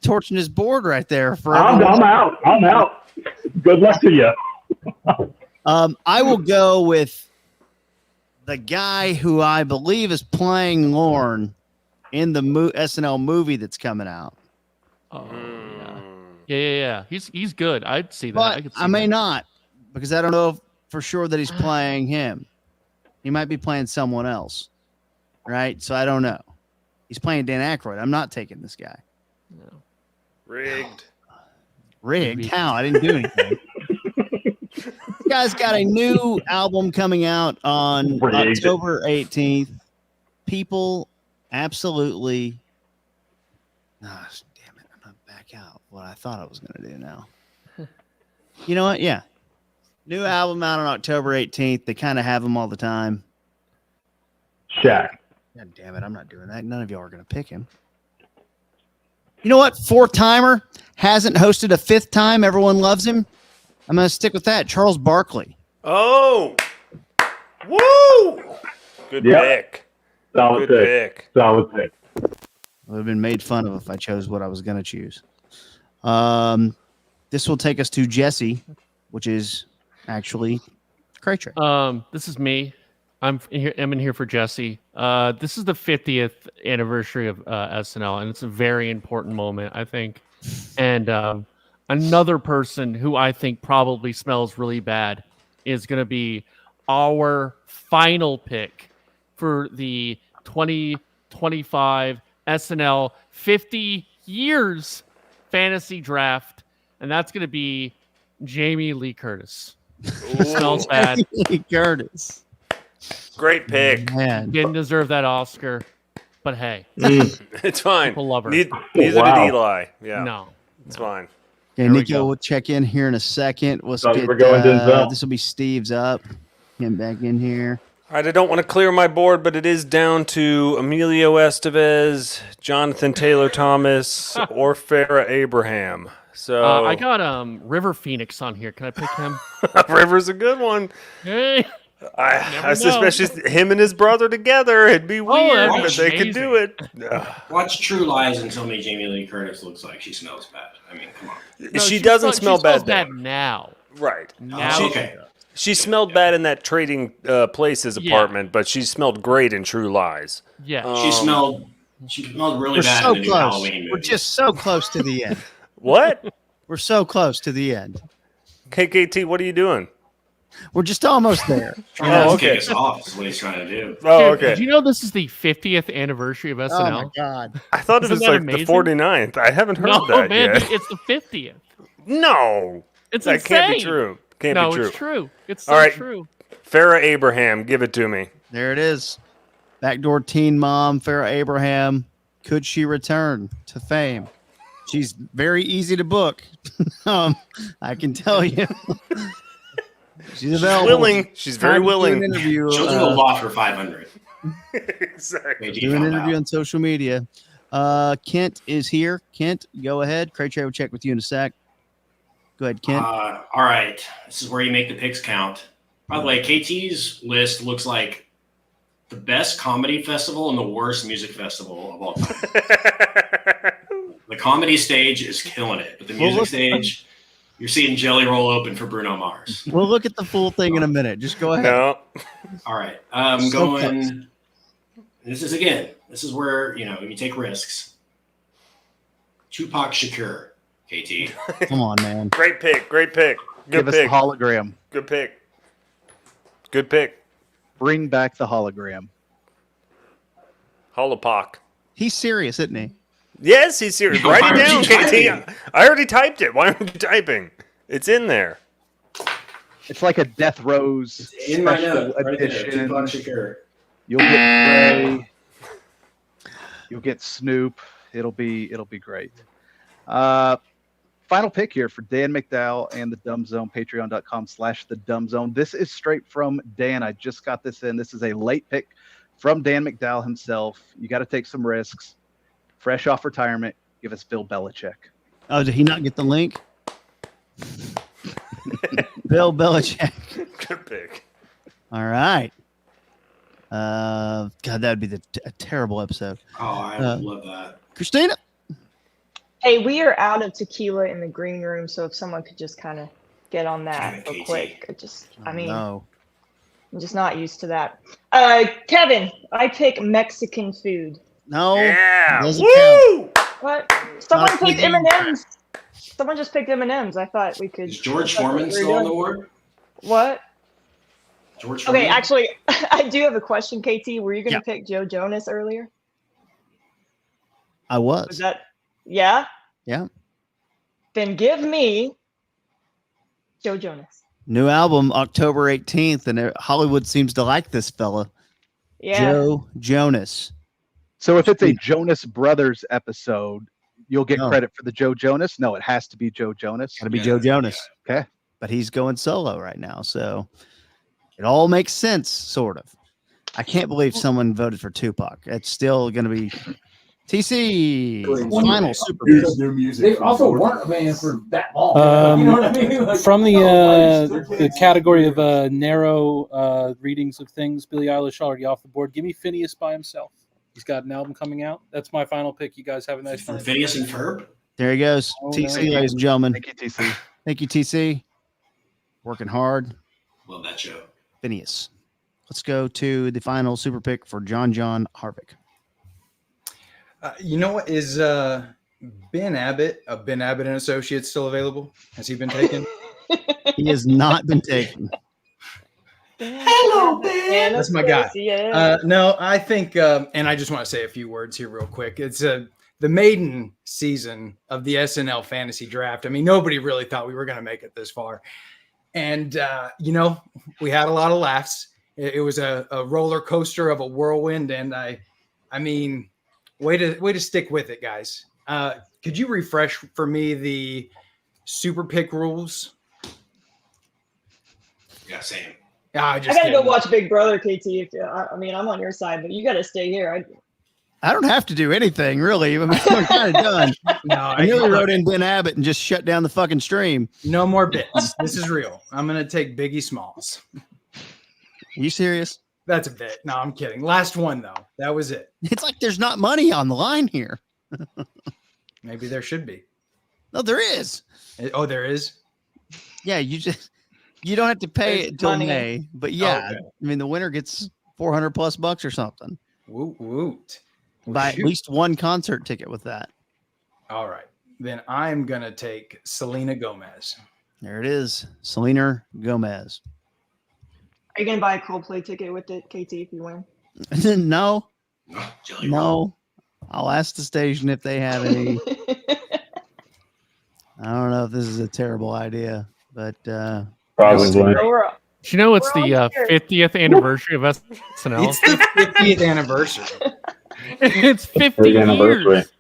torching his board right there. I'm out. Good luck to you. I will go with the guy who I believe is playing Lorne in the SNL movie that's coming out. Oh, yeah. He's good. I'd see that. But I may not, because I don't know for sure that he's playing him. He might be playing someone else, right? So I don't know. He's playing Dan Aykroyd. I'm not taking this guy. No. Rigged? How? I didn't do anything. This guy's got a new album coming out on October 18th. People absolutely... damn it. I'm not back out what I thought I was going to do now. You know what? Yeah. New album out on October 18th. They kind of have them all the time. Shaq. God damn it. I'm not doing that. None of y'all are going to pick him. You know what? Four-timer. Hasn't hosted a fifth time. Everyone loves him. I'm going to stick with that. Charles Barkley. Oh. Woo! Good pick. Solid pick. Solid pick. I would have been made fun of if I chose what I was going to choose. This will take us to Jesse, which is actually Craytrey. This is me. I'm in here for Jesse. This is the 50th anniversary of SNL, and it's a very important moment, I think. And another person who I think probably smells really bad is going to be our final pick for the 2025 SNL 50 years fantasy draft, and that's going to be Jamie Lee Curtis. Smells bad. Lee Curtis. Great pick. Man. Didn't deserve that Oscar, but hey, It's fine. people love her. Neither Wow. did Eli. Yeah. No. It's fine. Okay, There we Nico, go. we'll check in here in a second. Let's Thought get, you were going Denzel. this will be Steve's up. Get back in here. All right, I don't want to clear my board, but it is down to Emilio Estevez, Jonathan Taylor Thomas, or Farrah Abraham. So I got River Phoenix on here. Can I pick him? River's a good one. Hey, I know. especially him and his brother together. It'd be weird, that'd but be they could do it. Watch True Lies and tell me Jamie Lee Curtis looks like she smells bad. I mean, come on. No, she doesn't smell she smells bad. bad now. Right. Now, Oh, okay. She smelled bad in that Trading Places Yeah. apartment, but she smelled great in True Lies. yeah. She smelled really We're bad so in the new close. Halloween movie. We're just so close to the end. What? We're so close to the end. KKT, what are you doing? We're just almost there. trying to okay. kick us off is what he's trying to do. Oh, Dude, okay. Did you know this is the 50th anniversary of Oh SNL? my god. I thought it Isn't was that like amazing? the 49th. I haven't heard No, that man, yet. it's the 50th. No. It's That insane. can't be true. Can't no, be true. it's true. It's so All right. true. Farrah Abraham, give it to me. There it is. Backdoor teen mom, Farrah Abraham. Could she return to fame? She's very easy to book. I can tell you. She's available. Willing. She's very Time to do willing. An interview. She'll do a lot for 500. Exactly. Do an interview on social media. Kent is here. Kent, go ahead. Craytrey will check with you in a sec. Go ahead, Kent. All right. This is where you make the picks count. By the way, KT's list looks like the best comedy festival and the worst music festival of all time. The comedy stage is killing it, but the music stage, you're seeing Jelly Roll open for Bruno Mars. We'll look at the full thing in a minute. Just go ahead. No. All right. I'm So going. close. This is where, you take risks. Tupac Shakur, KT. Come on, man. Great pick. Good Give us the pick. hologram. Good pick. Good pick. Bring back the hologram. Holopock. He's serious, isn't he? Yes, he's serious. Why Write it aren't down, you typing? KT. I already typed it. Why aren't you typing? It's in there. It's like a Death Rose In my special note, right there. edition. Tupac Shakur. You'll get Gray. You'll get Snoop. It'll be great. Final pick here for Dan McDowell and the Dumb Zone. Patreon.com/the Dumb Zone. This is straight from Dan. I just got this in. This is a late pick from Dan McDowell himself. You got to take some risks. Fresh off retirement, give us Bill Belichick. Oh, did he not get the link? Bill Belichick. Good pick. All right. God, that would be a terrible episode. Oh, I love that. Christina. Hey, we are out of tequila in the green room, so if someone could just kind of get on that Damn it, real KT. quick. No. I'm just not used to that. Kevin, I pick Mexican food. No. Yeah. Doesn't Woo! What? Someone Not picked eating. M&Ms. Someone just picked M&Ms. I thought we could. Is George that's what Foreman we're still on the doing. board? What? George Foreman? Okay, actually, I do have a question, KT. Were you going to Yeah. pick Joe Jonas earlier? I Was was. that? Yeah. Yeah. Then give me Joe Jonas. New album October 18th, and Hollywood seems to like this fella. Yeah. Joe Jonas. So if it's a Jonas Brothers episode, you'll get No. credit for the Joe Jonas. No, it has to be Joe Jonas. Got to be Yeah, Joe Jonas. Okay. But he's going solo right now, so it all makes sense, sort of. I can't believe someone voted for Tupac. It's still going to be TC final super. New music. They also weren't a band for that long. You know what I mean? Like, From the the category of narrow readings of things, Billie Eilish already off the board. Give me Phineas by himself. He's got an album coming out. That's my final pick. You guys have a nice From night. Phineas and Ferb? There he goes. Oh, TC, no. ladies and gentlemen. Thank you, TC. Thank you, TC. Working hard. Love that show. Phineas. Let's go to the final super pick for John Harvick. You know what? Is Ben Abbott of Ben Abbott and Associates still available? Has he been taken? He has not been taken. Hello, That's my guy. Yeah. No, I think, and I just want to say a few words here real quick. It's the maiden season of the SNL fantasy draft. I mean, nobody really thought we were going to make it this far. And, we had a lot of laughs. It was a roller coaster of a whirlwind. And I mean, way to stick with it, guys. Could you refresh for me the super pick rules? Yeah, same. I I gotta go watch Big Brother, KT. I'm on your side, but you gotta stay here. I don't have to do anything, really. I mean, we're kind of done. No, I nearly wrote in Ben Abbott and just shut down the fucking stream. No more bits. This is real. I'm going to take Biggie Smalls. Are you serious? That's a bit. No, I'm kidding. Last one, though. That was it. It's like there's not money on the line here. Maybe there should be. No, there is. Oh, there is? Yeah, you don't have to pay There's it until money. May. But yeah, Okay. I mean, the winner gets $400+ or something. Woot woot. Well, Buy at shoot. least one concert ticket with that. All right. Then I'm going to take Selena Gomez. There it is. Selena Gomez. Are you gonna buy a Coldplay ticket with it, KT, if you win? No, Oh, Jelly Roll. no. I'll ask the station if they have any. I don't know if this is a terrible idea, but Probably. We're- Do you know it's We're the all here. 50th anniversary of SNL? It's the 50th anniversary. It's 50 Big anniversary. years.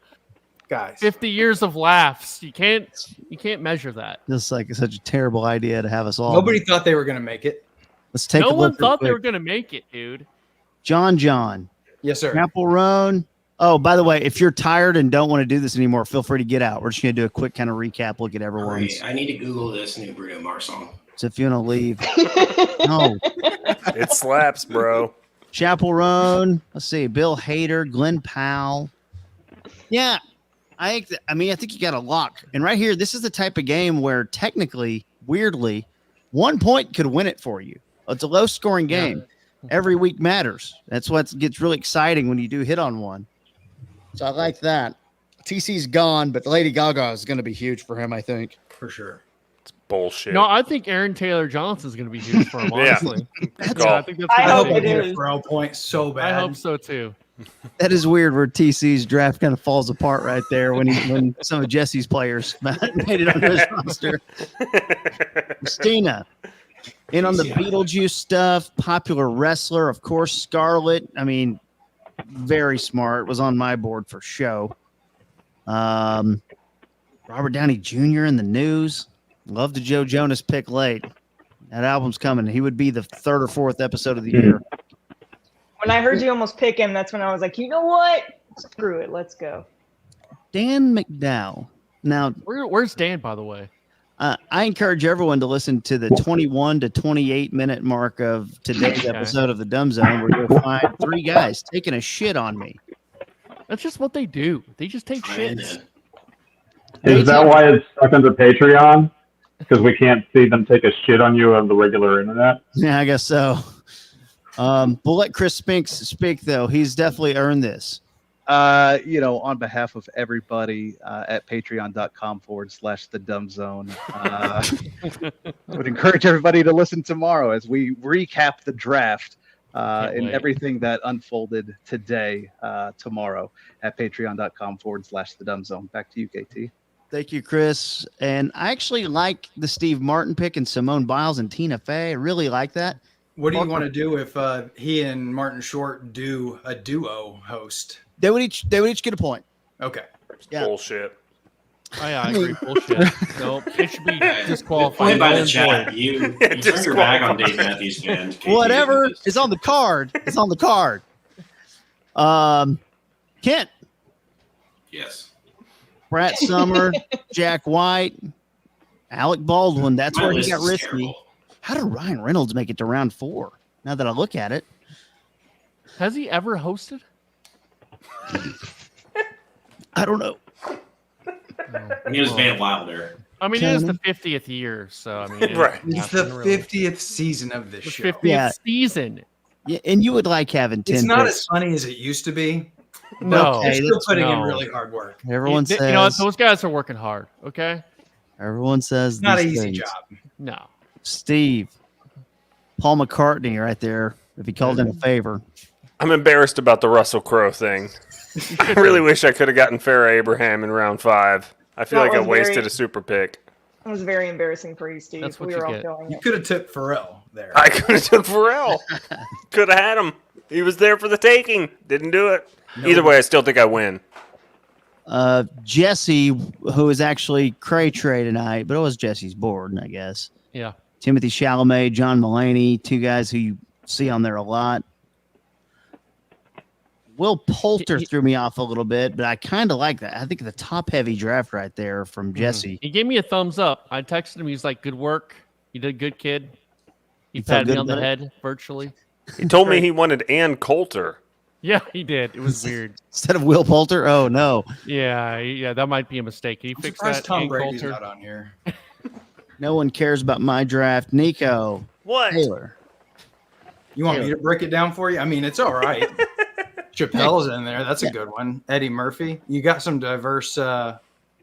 Guys. 50 years of laughs. You can't measure that. just like such a terrible idea to have us all. Nobody thought they were going to make it. Let's take No a one look. thought they real were quick. going to make it, dude. John. Yes, sir. Apple Roan. Oh, by the way, if you're tired and don't want to do this anymore, feel free to get out. We're just going to do a quick kind of recap. Look at All everyone's. right, I need to Google this new Bruno Mars song. So if you want to leave, no. It slaps, bro. Chapel Roan. Let's see. Bill Hader, Glenn Powell. Yeah, I think you got a lock. And right here, this is the type of game where technically, weirdly, 1 point could win it for you. It's a low-scoring game. Every week matters. That's what gets really exciting when you do hit on one. So I like that. TC's gone, but Lady Gaga is going to be huge for him, I think. For sure. Bullshit. No, I think Aaron Taylor Johnson is going to be huge for him. Yeah. Honestly, Call. I think that's. I gonna hope be it huge. is. Bro point so bad. I hope so too. That is weird where TC's draft kind of falls apart right there when some of Jesse's players made it on his roster. Christina, in on the Beetlejuice stuff, popular wrestler, of course, Scarlett. I mean, very smart. Was on my board for show. Robert Downey Jr. in the news. Love the Joe Jonas pick late. That album's coming. He would be the third or fourth episode of the year. When I heard you almost pick him, that's when I was like, you know what? Screw it. Let's go. Dan McDowell. Now, Where's Dan, by the way? I encourage everyone to listen to the 21 to 28 minute mark of today's episode of the Dumb Zone, where you'll find three guys taking a shit on me. That's just what they do. They just take shits. Is that why it's stuck under Patreon? Because we can't see them take a shit on you on the regular internet? Yeah, I guess so. We'll let Chris Spinks speak, though. He's definitely earned this. On behalf of everybody at patreon.com/the Dumb Zone, I would encourage everybody to listen tomorrow as we recap the draft and wait. everything that unfolded today, tomorrow at patreon.com/the Dumb Zone. Back to you, KT. Thank you, Chris. And I actually like the Steve Martin pick and Simone Biles and Tina Fey. I really like that. What do you want to do if he and Martin Short do a duo host? They would each get a point. Okay. Yeah. Bullshit. I agree. Bullshit. No, it should be disqualified. Play by the Null and chat. void. You turn your back on Dave Matthews, man. Whatever is on the card. It's on the card. Kent, Yes. Brett Summer, Jack White, Alec Baldwin. That's My where he list got is risky. terrible. How did Ryan Reynolds make it to round 4? Now that I look at it, Has he ever hosted? I don't know. He was Van Wilder. I mean, it is the 50th year, so I mean, Right. It's the 50th season of this The show. 50th Yeah. season. Yeah, and you would like having 10 It's not picks. as funny as it used to be. No, They're still putting in no. really hard work. Everyone you says know what? Those guys are working hard. Okay. everyone says It's not an these easy things. job. No. Steve, Paul McCartney, right there. If he called in a favor, I'm embarrassed about the Russell Crowe thing. I really wish I could have gotten Farrah Abraham in round 5. I feel That like I was wasted very- a super pick. It was very embarrassing for you, Steve. That's what We you were all get. feeling You it. could have tipped Pharrell there. I could have took Pharrell. Could have had him. He was there for the taking. Didn't do it. Either way, I still think I win. Jesse, who is actually Cray Trey tonight, but it was Jesse's board, I guess. Yeah. Timothy Chalamet, John Mulaney, two guys who you see on there a lot. Will Poulter threw me off a little bit, but I kind of like that. I think the top heavy draft right there from Jesse. He gave me a thumbs up. I texted him. He's like, "Good work. You did good, kid." He You felt patted me good on the about it? head virtually. He told me he wanted Ann Coulter. Yeah, he did. It was weird. Instead of Will Poulter? Oh, no. Yeah, that might be a mistake. Can you I'm fix surprised that? Tom Ian Brady's Coulter? not on here. No one cares about my draft. Nico What? Taylor. You want me to break it down for you? I mean, it's all right. Chappelle's in there. That's a good one. Eddie Murphy. You got some diverse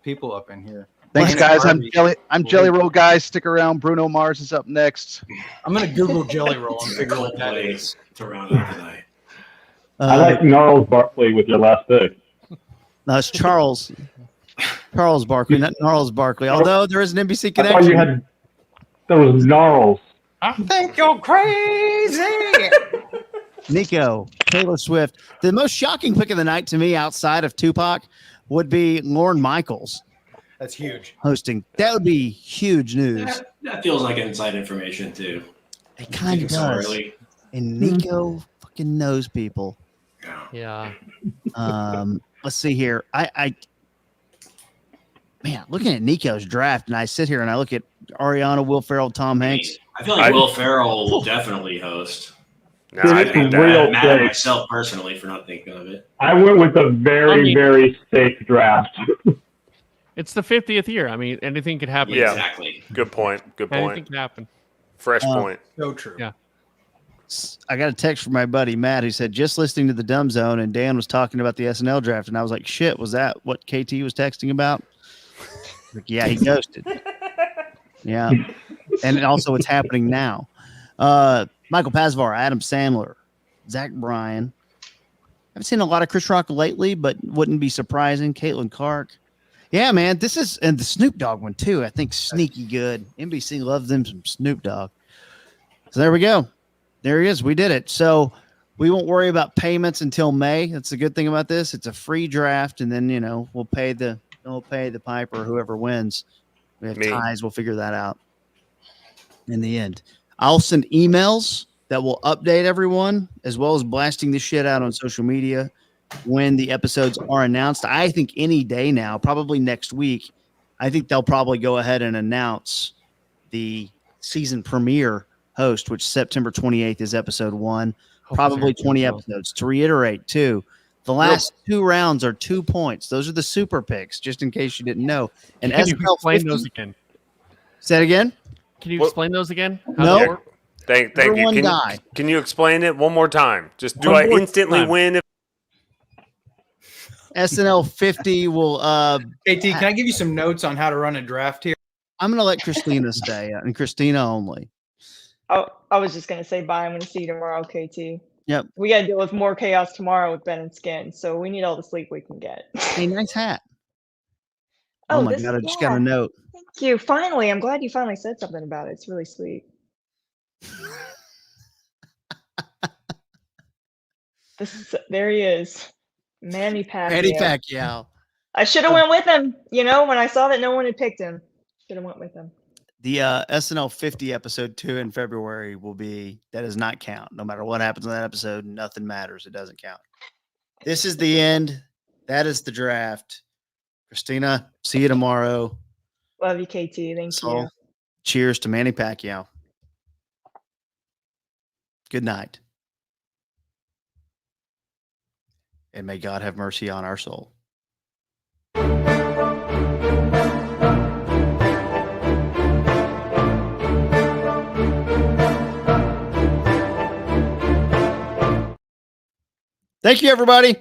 people up in here. Thanks, Planet guys. I'm Barbie. Jelly Roll, guys. Stick around. Bruno Mars is up next. I'm gonna Google Jelly Roll and figure what that Coldplay is. to round out tonight. I like Gnarls Barkley with your last pick. No, it's Charles. Charles Barkley, not Gnarls Barkley. Although there is an NBC I thought connection. you had. There was Gnarls. I think you're crazy. Nico, Taylor Swift. The most shocking pick of the night to me outside of Tupac would be Lorne Michaels That's huge. hosting. That would be huge news. That feels like inside information too. It kind of So does. early. And Nico fucking knows people. Yeah. Yeah. Let's see here. Man, looking at Nico's draft, and I sit here and I look at Ariana, Will Ferrell, Tom Hanks. I feel like Will Ferrell will definitely host. No, I think real I'm mad at safe. myself personally for not thinking of it. I went with a very, very safe draft. It's the 50th year. I mean, anything could happen. Yeah, Exactly. good point. Good Anything point. could happen. Fresh point. So true. Yeah. I got a text from my buddy Matt who said, just listening to the Dumb Zone and Dan was talking about the SNL draft. And I was like, shit, was that what KT was texting about? Like, yeah, he ghosted. Yeah. And also it's happening now. Michael Pasvar, Adam Sandler, Zach Bryan. I've seen a lot of Chris Rock lately, but wouldn't be surprising. Caitlin Clark. Yeah, man, this is, and the Snoop Dogg one too. I think sneaky good. NBC loves them some Snoop Dogg. So there we go. There he is. We did it. So we won't worry about payments until May. That's the good thing about this. It's a free draft, and then we'll pay the piper, whoever wins. We have ties. We'll figure that out in the end. I'll send emails that will update everyone, as well as blasting this shit out on social media when the episodes are announced. I think any day now, probably next week, I think they'll probably go ahead and announce the season premiere host, which September 28th is episode 1, probably 20 episodes. To reiterate, too, the last 2 rounds are 2 points. Those are the super picks, just in case you didn't know. And Can you SNL explain 50 those again? Say that again? Can you explain those again? How No. they work? Thank Number you. one guy. Can you explain it one more time? Just do One I more instantly time. win? If SNL 50 will KT, can I give you some notes on how to run a draft here? I'm going to let Christina stay, and Christina only. Oh, I was just gonna say bye. I'm gonna see you tomorrow, KT. Yep. We gotta deal with more chaos tomorrow with Ben and Skin, so we need all the sleep we can get. Hey, nice hat. Oh, my this- God, I just got yeah. a note. Thank you. Finally, I'm glad you finally said something about it. It's really sweet. There he is, Manny Pacquiao. Manny Pacquiao. I should have went with him. When I saw that no one had picked him, should have went with him. The SNL 50 episode 2 in February will be, that does not count. No matter what happens in that episode, nothing matters. It doesn't count. This is the end. That is the draft. Christina, see you tomorrow. Love you, KT. Thank So, you. cheers to Manny Pacquiao. Good night. And may God have mercy on our soul. Thank you, everybody.